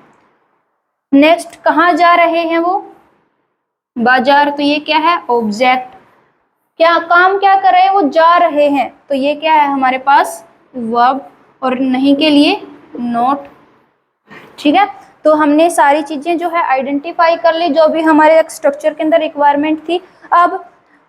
नेक्स्ट कहाँ जा रहे हैं वो, बाजार, तो ये क्या है, ऑब्जेक्ट। क्या काम क्या कर रहे हैं, वो जा रहे हैं, तो ये क्या है हमारे पास वर्ब, और नहीं के लिए नॉट, ठीक है। तो हमने सारी चीजें जो है आइडेंटिफाई कर ली जो भी हमारे स्ट्रक्चर के अंदर रिक्वायरमेंट थी। अब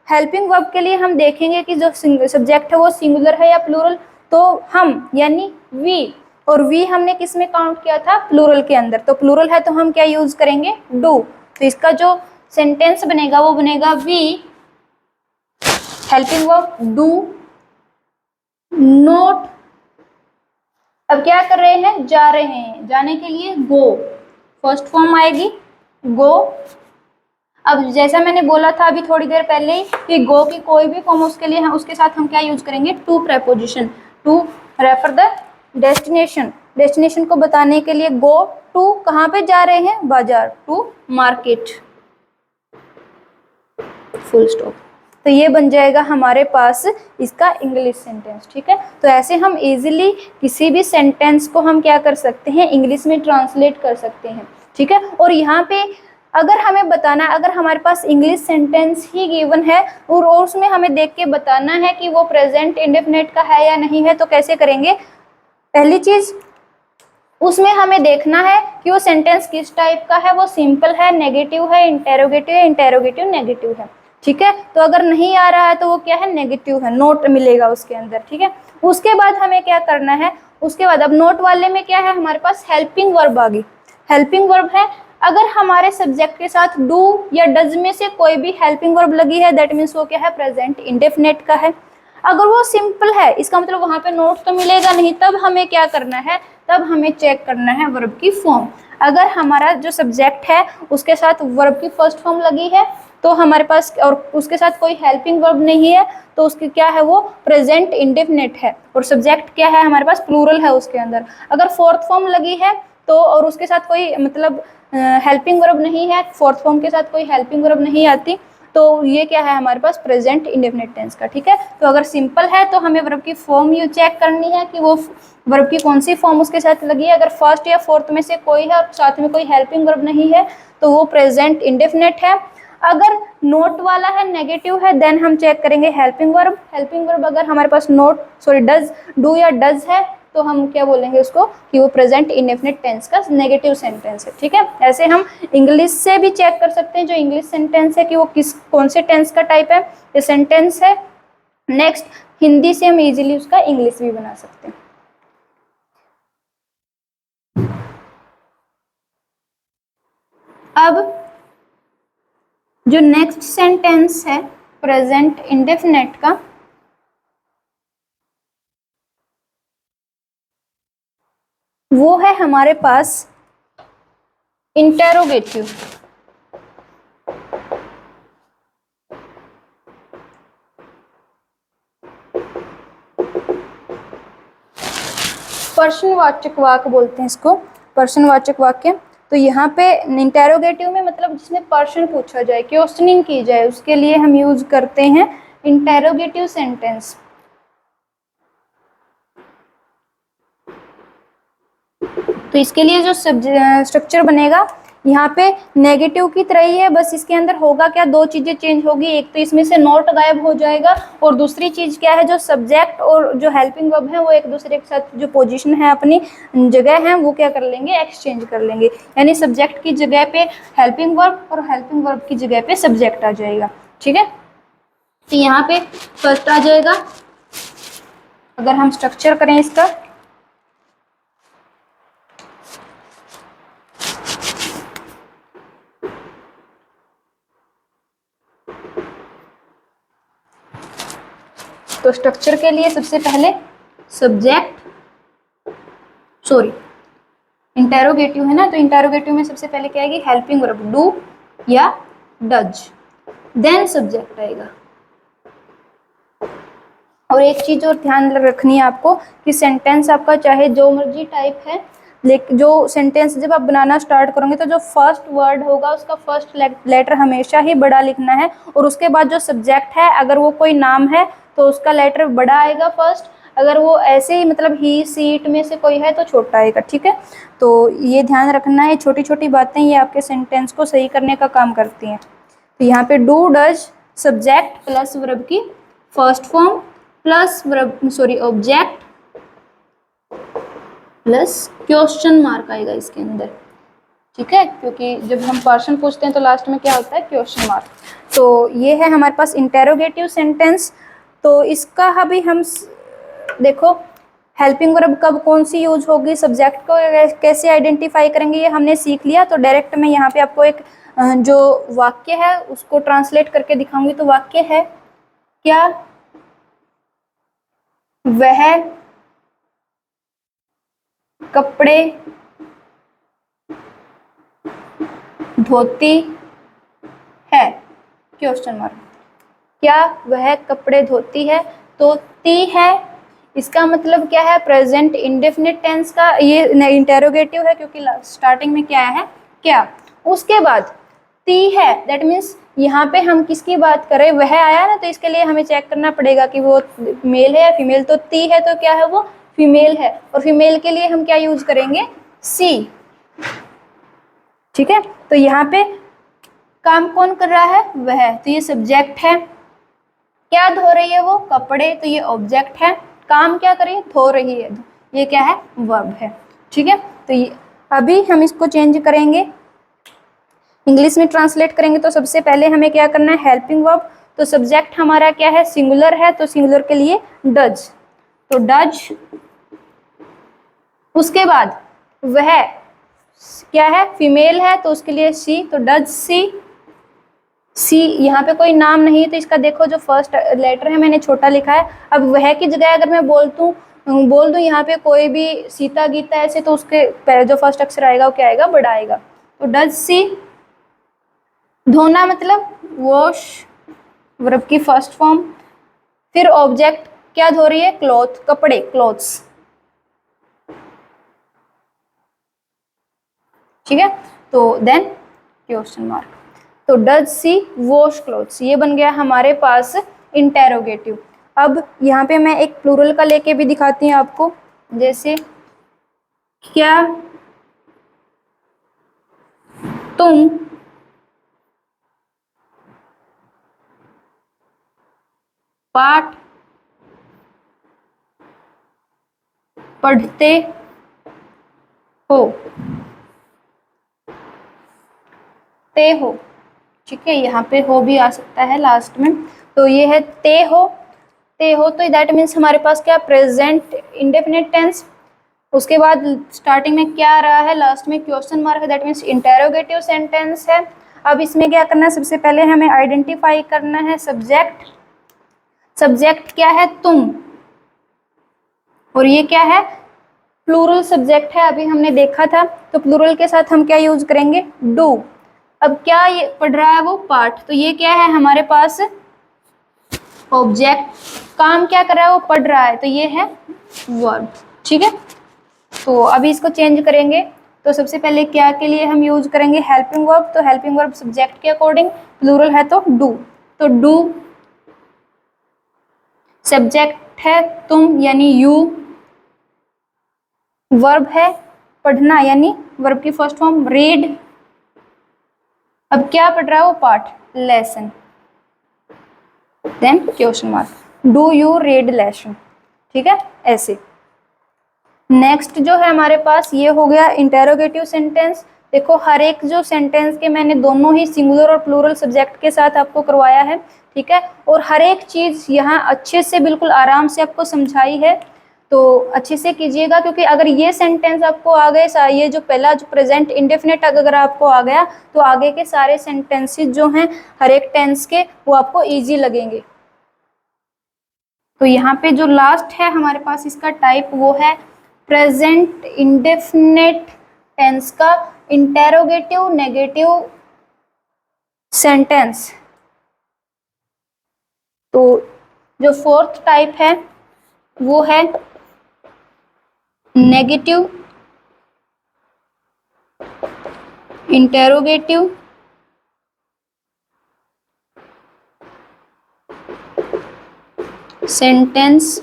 हेल्पिंग वर्ब के लिए हम देखेंगे कि जो सब्जेक्ट है वो सिंगुलर है या प्लूरल। तो हम यानी वी, और वी हमने किस में काउंट किया था, प्लूरल के अंदर। तो प्लूरल है तो हम क्या यूज करेंगे, डू। तो इसका जो सेंटेंस बनेगा वो बनेगा we helping verb do not. अब क्या कर रहे हैं, जा रहे हैं, जाने के लिए गो, फर्स्ट फॉर्म आएगी गो। अब जैसा मैंने बोला था अभी थोड़ी देर पहले ही कि गो की कोई भी फॉर्म उसके लिए उसके साथ हम क्या यूज करेंगे, to preposition, to refer the destination. Destination को बताने के लिए गो टू, कहाँ पे जा रहे हैं, बाजार, टू मार्केट, फुल स्टॉप। तो ये बन जाएगा हमारे पास इसका इंग्लिश सेंटेंस। ठीक है, तो ऐसे हम इजीली किसी भी सेंटेंस को हम क्या कर सकते हैं, इंग्लिश में ट्रांसलेट कर सकते हैं। ठीक है, और यहाँ पे अगर हमें बताना, अगर हमारे पास इंग्लिश सेंटेंस ही गिवन है और उसमें हमें देख के बताना है कि वो प्रेजेंट इंडेफिनिट का है या नहीं है, तो कैसे करेंगे। पहली चीज उसमें हमें देखना है कि वो सेंटेंस किस टाइप का है, वो सिंपल है, नेगेटिव है, इंटेरोगेटिव है, इंटेरोगेटिव नेगेटिव है। ठीक है, तो अगर नहीं आ रहा है तो वो क्या है, नेगेटिव है, नोट मिलेगा उसके अंदर। ठीक है, उसके बाद हमें क्या करना है, उसके बाद अब नोट वाले में क्या है, हमारे पास हेल्पिंग वर्ब आ गई। हेल्पिंग वर्ब है, अगर हमारे सब्जेक्ट के साथ डू या डज में से कोई भी हेल्पिंग वर्ब लगी है, दैट मीन्स वो क्या है, प्रेजेंट इंडेफिनिट का है। अगर वो सिंपल है, इसका मतलब वहां पे नोट तो मिलेगा नहीं, तब हमें क्या करना है, तब हमें चेक करना है वर्ब की फॉर्म। अगर हमारा जो सब्जेक्ट है उसके साथ वर्ब की फर्स्ट फॉर्म लगी है तो हमारे पास, और उसके साथ कोई हेल्पिंग वर्ब नहीं है, तो उसकी क्या है, वो प्रेजेंट इंडेफिनिट है, और सब्जेक्ट क्या है हमारे पास, प्लूरल है उसके अंदर। अगर फोर्थ फॉर्म लगी है तो, और उसके साथ कोई मतलब हेल्पिंग वर्ब नहीं है, फोर्थ फॉर्म के साथ कोई हेल्पिंग वर्ब नहीं आती, तो ये क्या है हमारे पास, प्रेजेंट इंडेफिनिट टेंस का। ठीक है, तो अगर सिंपल है तो हमें वर्ब की फॉर्म ये चेक करनी है कि वो वर्ब की कौन सी फॉर्म उसके साथ लगी है। अगर फर्स्ट या फोर्थ में से कोई है और साथ में कोई हेल्पिंग वर्ब नहीं है तो वो प्रेजेंट इंडेफिनिट है। अगर नोट वाला है, नेगेटिव है, देन हम चेक करेंगे हेल्पिंग वर्ब। हेल्पिंग वर्ब अगर हमारे पास नोट डज, डू या डज है, तो हम क्या बोलेंगे उसको कि वो प्रेजेंट इंडेफिनिट टेंस का नेगेटिव सेंटेंस है। ठीक है, ऐसे हम इंग्लिश से भी चेक कर सकते हैं जो इंग्लिश सेंटेंस है कि वो कौन से टेंस का टाइप है, ये सेंटेंस है। नेक्स्ट हिंदी से हम इजीली उसका इंग्लिश भी बना सकते हैं। अब जो नेक्स्ट सेंटेंस है प्रेजेंट इंडेफिनिट का, वो है हमारे पास इंटेरोगेटिव। प्रश्नवाचक वाक्य बोलते हैं इसको, प्रश्नवाचक वाक्य। तो यहाँ पे इंटेरोगेटिव में मतलब जिसमें प्रश्न पूछा जाए, क्वेश्चनिंग की जाए, उसके लिए हम यूज करते हैं इंटेरोगेटिव सेंटेंस। तो इसके लिए जो स्ट्रक्चर बनेगा यहाँ पे नेगेटिव की तरह ही है, बस इसके अंदर होगा क्या, दो चीजें चेंज होगी। एक तो इसमें से नोट गायब हो जाएगा, और दूसरी चीज क्या है, जो सब्जेक्ट और जो हेल्पिंग वर्ब है वो एक दूसरे के साथ जो पोजीशन है, अपनी जगह है, वो क्या कर लेंगे, एक्सचेंज कर लेंगे। यानी सब्जेक्ट की जगह पे हेल्पिंग वर्ब और हेल्पिंग वर्ब की जगह पे सब्जेक्ट आ जाएगा। ठीक है, तो यहाँ पे फर्स्ट आ जाएगा, अगर हम स्ट्रक्चर करें इसका, तो स्ट्रक्चर के लिए सबसे पहले सब्जेक्ट, सॉरी इंटेरोगेटिव है ना, तो इंटेरोगेटिव में सबसे पहले क्या आएगी, हेल्पिंग वर्ब डू या डज, देन सब्जेक्ट आएगा। और एक चीज और ध्यान रखनी है आपको कि सेंटेंस आपका चाहे जो मर्जी टाइप है, लेकिन जो सेंटेंस जब आप बनाना स्टार्ट करोगे तो जो फर्स्ट वर्ड होगा उसका फर्स्ट लेटर हमेशा ही बड़ा लिखना है, और उसके बाद जो सब्जेक्ट है अगर वो कोई नाम है तो उसका लेटर बड़ा आएगा फर्स्ट, अगर वो ऐसे ही मतलब ही सीट में से कोई है तो छोटा आएगा। ठीक है, तो ये ध्यान रखना है, छोटी छोटी बातें ये आपके सेंटेंस को सही करने का काम करती हैं। तो यहाँ पे do does subject plus verb की first form plus verb object plus question mark आएगा इसके अंदर। ठीक है, क्योंकि जब हम पर्सन पूछते हैं तो लास्ट में क्या होता है, क्वेश्चन मार्क। तो ये है हमारे पास इंटेरोगेटिव सेंटेंस। तो इसका अभी हम देखो हेल्पिंग वर्ब कब कौन सी यूज होगी, सब्जेक्ट को कैसे आइडेंटिफाई करेंगे, ये हमने सीख लिया। तो डायरेक्ट मैं यहाँ पे आपको एक जो वाक्य है उसको ट्रांसलेट करके दिखाऊंगी। तो वाक्य है, क्या वह कपड़े धोती है, क्वेश्चन मार्क। क्या वह कपड़े धोती है, तो ती है, इसका मतलब क्या है, प्रेजेंट इंडेफिनिट टेंस का ये इंटेरोगेटिव है क्योंकि स्टार्टिंग में क्या है, क्या। उसके बाद ती है, दैट मीन्स यहाँ पे हम किसकी बात करें, वह आया ना, तो इसके लिए हमें चेक करना पड़ेगा कि वो मेल है या फीमेल। तो ती है तो क्या है, वो फीमेल है, और फीमेल के लिए हम क्या यूज करेंगे, सी। ठीक है, तो यहाँ पे काम कौन कर रहा है, वह, तो ये सब्जेक्ट है। क्या धो रही है वो, कपड़े, तो ये ऑब्जेक्ट है। काम क्या करिए, धो रही है, ये क्या है, वर्ब है। ठीक है, तो ये अभी हम इसको चेंज करेंगे, इंग्लिश में ट्रांसलेट करेंगे। तो सबसे पहले हमें क्या करना है, हेल्पिंग वर्ब। तो सब्जेक्ट हमारा क्या है, सिंगुलर है, तो सिंगुलर के लिए डज, तो डज। उसके बाद वह क्या है, फीमेल है, तो उसके लिए सी, तो डज सी। सी यहाँ पे कोई नाम नहीं है, तो इसका देखो जो फर्स्ट लेटर है मैंने छोटा लिखा है। अब वह की जगह अगर मैं बोल दूँ यहाँ पे कोई भी सीता गीता ऐसे, तो उसके पहले जो फर्स्ट अक्षर आएगा वो क्या आएगा, बड़ा आएगा। तो डज सी, धोना मतलब वॉश, वर्ब की फर्स्ट फॉर्म। फिर ऑब्जेक्ट क्या धो रही है, क्लॉथ, कपड़े, क्लॉथ्स। ठीक है, तो देन क्वेश्चन मार्क। तो डज सी वॉश क्लॉथ्स, ये बन गया हमारे पास इंटेरोगेटिव। अब यहाँ पे मैं एक प्लूरल का लेके भी दिखाती हूँ आपको, जैसे क्या तुम पाठ पढ़ते हो, ते हो। ठीक है, यहाँ पे हो भी आ सकता है लास्ट में। तो ये है ते हो, ते हो, तो दैट मीन्स हमारे पास क्या, प्रेजेंट इंडेफिनिट टेंस। उसके बाद स्टार्टिंग में क्या आ रहा है, लास्ट में क्वेश्चन मार्क है, दैट मीन्स इंटेरोगेटिव सेंटेंस है। अब इसमें क्या करना है, सबसे पहले हमें आइडेंटिफाई करना है सब्जेक्ट। सब्जेक्ट क्या है, तुम, और ये क्या है, प्लूरल सब्जेक्ट है, अभी हमने देखा था। तो प्लूरल के साथ हम क्या यूज करेंगे, डू। अब क्या ये पढ़ रहा है वो, पाठ, तो ये क्या है हमारे पास, ऑब्जेक्ट। काम क्या कर रहा है, वो पढ़ रहा है, तो ये है वर्ब। ठीक है, तो अभी इसको चेंज करेंगे। तो सबसे पहले क्या के लिए हम यूज करेंगे, हेल्पिंग वर्ब। तो हेल्पिंग वर्ब सब्जेक्ट के अकॉर्डिंग, प्लूरल है तो डू, तो डू। सब्जेक्ट है तुम यानी यू, वर्ब है पढ़ना यानी वर्ब की फर्स्ट फॉर्म रीड। अब क्या पढ़ रहा है वो, पाठ, lesson. Then question mark, do you read lesson. ठीक है, ऐसे। नेक्स्ट जो है हमारे पास, ये हो गया इंटेरोगेटिव सेंटेंस। देखो हर एक जो सेंटेंस के मैंने दोनों ही सिंगुलर और प्लूरल सब्जेक्ट के साथ आपको करवाया है। ठीक है, और हर एक चीज यहाँ अच्छे से बिल्कुल आराम से आपको समझाई है, तो अच्छे से कीजिएगा। क्योंकि अगर ये सेंटेंस आपको आ गए, ये जो पहला जो प्रेजेंट इंडेफिनिट अगर आपको आ गया, तो आगे के सारे सेंटेंसेस जो हैं हर एक टेंस के, वो आपको इजी लगेंगे। तो यहाँ पे जो लास्ट है हमारे पास इसका टाइप, वो है प्रेजेंट इंडेफिनिट टेंस का इंटेरोगेटिव नेगेटिव सेंटेंस। तो जो फोर्थ टाइप है वो है नेगेटिव इंटेरोगेटिव सेंटेंस।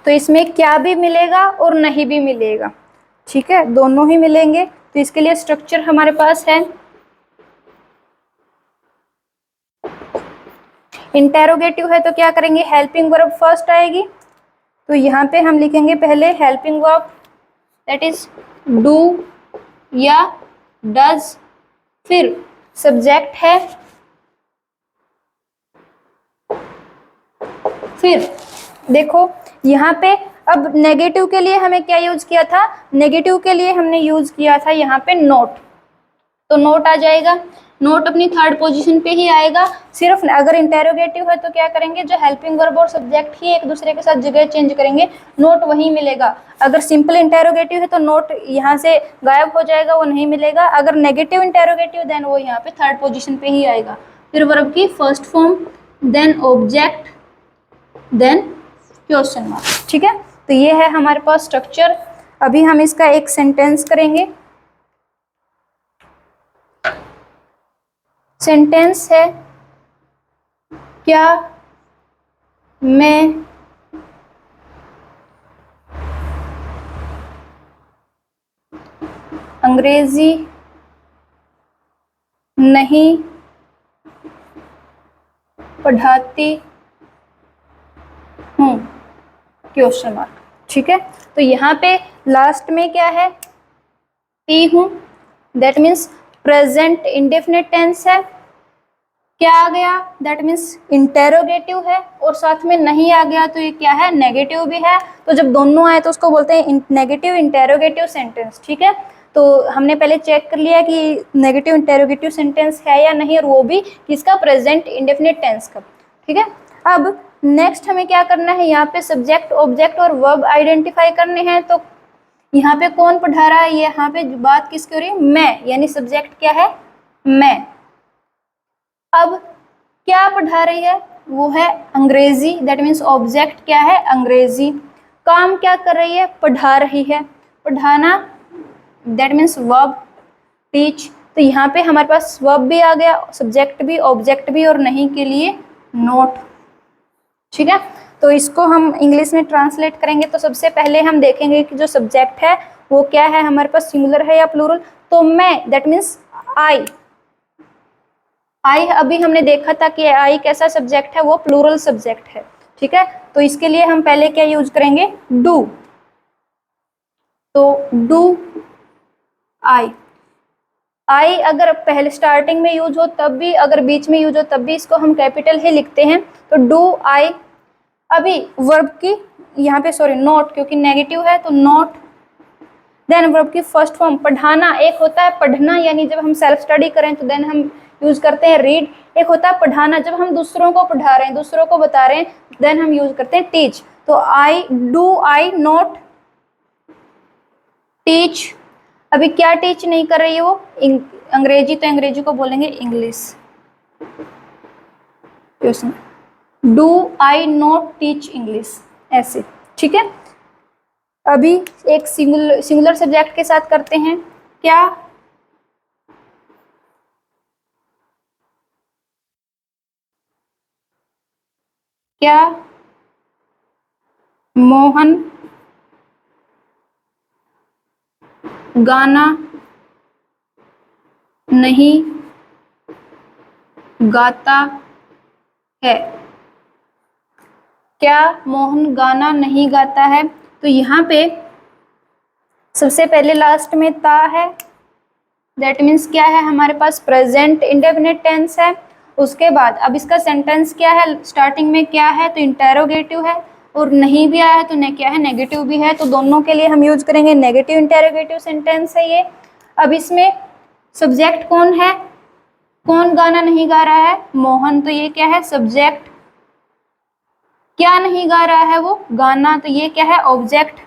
तो इसमें क्या भी मिलेगा और नहीं भी मिलेगा। ठीक है, दोनों ही मिलेंगे। तो इसके लिए स्ट्रक्चर हमारे पास है, इंटेरोगेटिव है तो क्या करेंगे, हेल्पिंग वर्ब फर्स्ट आएगी। तो यहाँ पे हम लिखेंगे पहले helping verb, that is do या डज, फिर सब्जेक्ट है, फिर देखो यहाँ पे अब नेगेटिव के लिए हमें क्या यूज किया था, नेगेटिव के लिए हमने यूज किया था यहाँ पे नोट, तो नोट आ जाएगा, नोट अपनी थर्ड पोजीशन पे ही आएगा। सिर्फ अगर इंटेरोगेटिव है तो क्या करेंगे, जो हेल्पिंग वर्ब और सब्जेक्ट ही एक दूसरे के साथ जगह चेंज करेंगे, नोट वही मिलेगा। अगर सिंपल इंटेरोगेटिव है तो नोट यहाँ से गायब हो जाएगा, वो नहीं मिलेगा। अगर नेगेटिव इंटेरोगेटिव देन वो यहाँ पे थर्ड पोजीशन पे ही आएगा। फिर वर्ब की first form, then object, then question mark. ठीक है, तो ये है हमारे पास स्ट्रक्चर। अभी हम इसका एक सेंटेंस करेंगे। सेंटेंस है, क्या मैं अंग्रेजी नहीं पढ़ाती हूँ, क्वेश्चन मार्क। ठीक है, तो यहाँ पे लास्ट में क्या है, ती हूँ, that means present indefinite tense है। क्या आ गया, दैट मीन्स इंटेरोगेटिव है, और साथ में नहीं आ गया तो ये क्या है, नेगेटिव भी है। तो जब दोनों आए तो उसको बोलते हैं नेगेटिव इंटेरोगेटिव सेंटेंस। ठीक है, तो हमने पहले चेक कर लिया कि नेगेटिव इंटेरोगेटिव सेंटेंस है या नहीं, और वो भी किसका, प्रेजेंट इंडेफिनिट टेंस का। ठीक है, अब नेक्स्ट हमें क्या करना है, यहाँ पे सब्जेक्ट, ऑब्जेक्ट और वर्ब आइडेंटिफाई करने हैं। तो यहाँ पे कौन पढ़ा रहा है, यहाँ पे बात किसकी हो रही है, मैं, यानी सब्जेक्ट क्या है, मैं। अब क्या पढ़ा रही है, वो है अंग्रेजी, दैट मीन्स ऑब्जेक्ट क्या है, अंग्रेजी। काम क्या कर रही है, पढ़ा रही है, पढ़ाना, दैट मीन्स वर्ब, टीच। तो यहाँ पे हमारे पास वर्ब भी आ गया, सब्जेक्ट भी, ऑब्जेक्ट भी, और नहीं के लिए नोट। ठीक है, तो इसको हम इंग्लिश में ट्रांसलेट करेंगे। तो सबसे पहले हम देखेंगे कि जो सब्जेक्ट है वो क्या है हमारे पास, सिंगुलर है या प्लूरल। तो मैं, दैट मीन्स आई, आई अभी हमने देखा था कि आई कैसा सब्जेक्ट है, वो प्लूरल सब्जेक्ट है। ठीक है, तो इसके लिए हम पहले क्या यूज करेंगे, डू। तो डू आई, आई अगर पहले स्टार्टिंग में यूज हो तब भी, अगर बीच में यूज हो तब भी इसको हम कैपिटल ही लिखते हैं। तो डू आई। अभी वर्ब की यहाँ पे सॉरी नोट, क्योंकि नेगेटिव है तो नोट। देन वर्ब की फर्स्ट फॉर्म, पढ़ाना, एक होता है पढ़ना, यानी जब हम सेल्फ स्टडी करें तो देन हम यूज करते हैं रीड। एक होता है पढ़ाना, जब हम दूसरों को पढ़ा रहे हैं, दूसरों को बता रहे हैं, देन हम यूज करते हैं टीच। तो आई, डू आई नोट टीच। अभी क्या टीच नहीं कर रही है वो, अंग्रेजी, तो अंग्रेजी को बोलेंगे English. Do I not teach English, ऐसे। ठीक है, अभी एक सिंगुलर सब्जेक्ट के साथ करते हैं। क्या मोहन गाना नहीं गाता है, क्या मोहन गाना नहीं गाता है। तो यहाँ पे सबसे पहले लास्ट में ता है, दैट मीन्स क्या है हमारे पास, प्रेजेंट इंडेफिनिट टेंस है। उसके बाद अब इसका सेंटेंस क्या है, स्टार्टिंग में क्या है, तो इंटेरोगेटिव है, और नहीं भी आया है तो क्या है, नेगेटिव भी है। तो दोनों के लिए हम यूज करेंगे नेगेटिव इंटेरोगेटिव सेंटेंस है ये। अब इसमें सब्जेक्ट कौन है, कौन गाना नहीं गा रहा है, मोहन, तो ये क्या है, सब्जेक्ट। क्या नहीं गा रहा है वो, गाना, तो ये क्या है, ऑब्जेक्ट।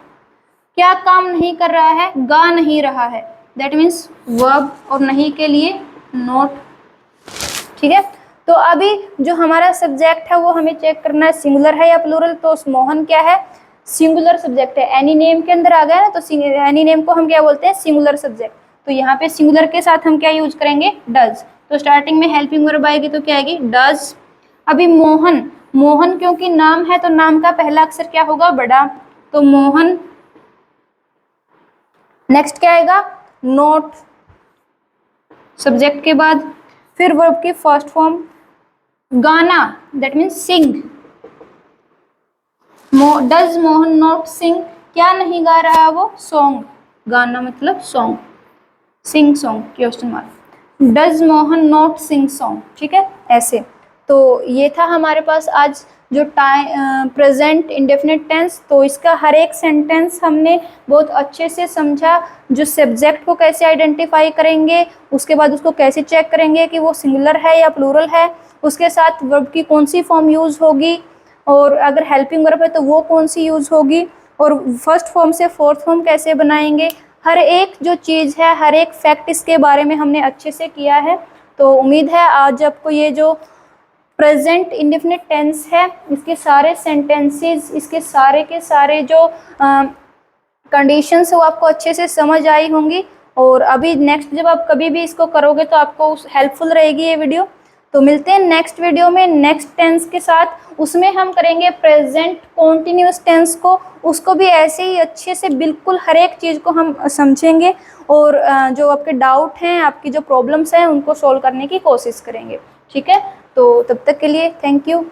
क्या काम नहीं कर रहा है, गा नहीं रहा है, दैट मीन्स वर्ब, और नहीं के लिए नोट। ठीक है, तो अभी जो हमारा सब्जेक्ट है वो हमें चेक करना है सिंगुलर है या प्लूरल। तो मोहन क्या है, सिंगुलर सब्जेक्ट है, एनी नेम के अंदर आ गया ना, तो एनी नेम को हम क्या बोलते हैं, सिंगुलर सब्जेक्ट। तो यहाँ पे सिंगुलर के साथ हम क्या यूज करेंगे, डज। तो स्टार्टिंग में हेल्पिंग वर्ब आएगी तो क्या आएगी, डज। अभी मोहन, मोहन क्योंकि नाम है तो नाम का पहला अक्षर क्या होगा, बड़ा, तो मोहन। नेक्स्ट क्या आएगा, नोट, सब्जेक्ट के बाद। फिर वर्ब की फर्स्ट फॉर्म, गाना, that means sing. Does Mohan not sing, क्या नहीं गा रहा है वो, सॉन्ग, गाना मतलब song, sing song question mark, does Mohan not sing song, ठीक है ऐसे। तो ये था हमारे पास आज जो प्रेजेंट इंडेफिनिट टेंस। तो इसका हर एक सेंटेंस हमने बहुत अच्छे से समझा, जो सब्जेक्ट को कैसे आइडेंटिफाई करेंगे, उसके बाद उसको कैसे चेक करेंगे कि वो सिंगुलर है या प्लूरल है, उसके साथ वर्ब की कौन सी फॉर्म यूज़ होगी, और अगर हेल्पिंग वर्ब है तो वो कौन सी यूज़ होगी, और फर्स्ट फॉर्म से फोर्थ फॉर्म कैसे बनाएंगे। हर एक जो चीज़ है, हर एक फैक्ट इसके बारे में हमने अच्छे से किया है। तो उम्मीद है आज आपको ये जो प्रेजेंट इंडेफिनिट टेंस है, इसके सारे सेंटेंसेस, इसके सारे के सारे जो कंडीशंस वो आपको अच्छे से समझ आई होंगी। और अभी नेक्स्ट जब आप कभी भी इसको करोगे तो आपको हेल्पफुल रहेगी ये वीडियो। तो मिलते हैं नेक्स्ट वीडियो में नेक्स्ट टेंस के साथ। उसमें हम करेंगे प्रेजेंट कॉन्टिन्यूस टेंस को, उसको भी ऐसे ही अच्छे से बिल्कुल हर एक चीज़ को हम समझेंगे, और जो आपके डाउट हैं, आपकी जो प्रॉब्लम्स हैं, उनको सॉल्व करने की कोशिश करेंगे। ठीक है, तो तब तक के लिए थैंक यू।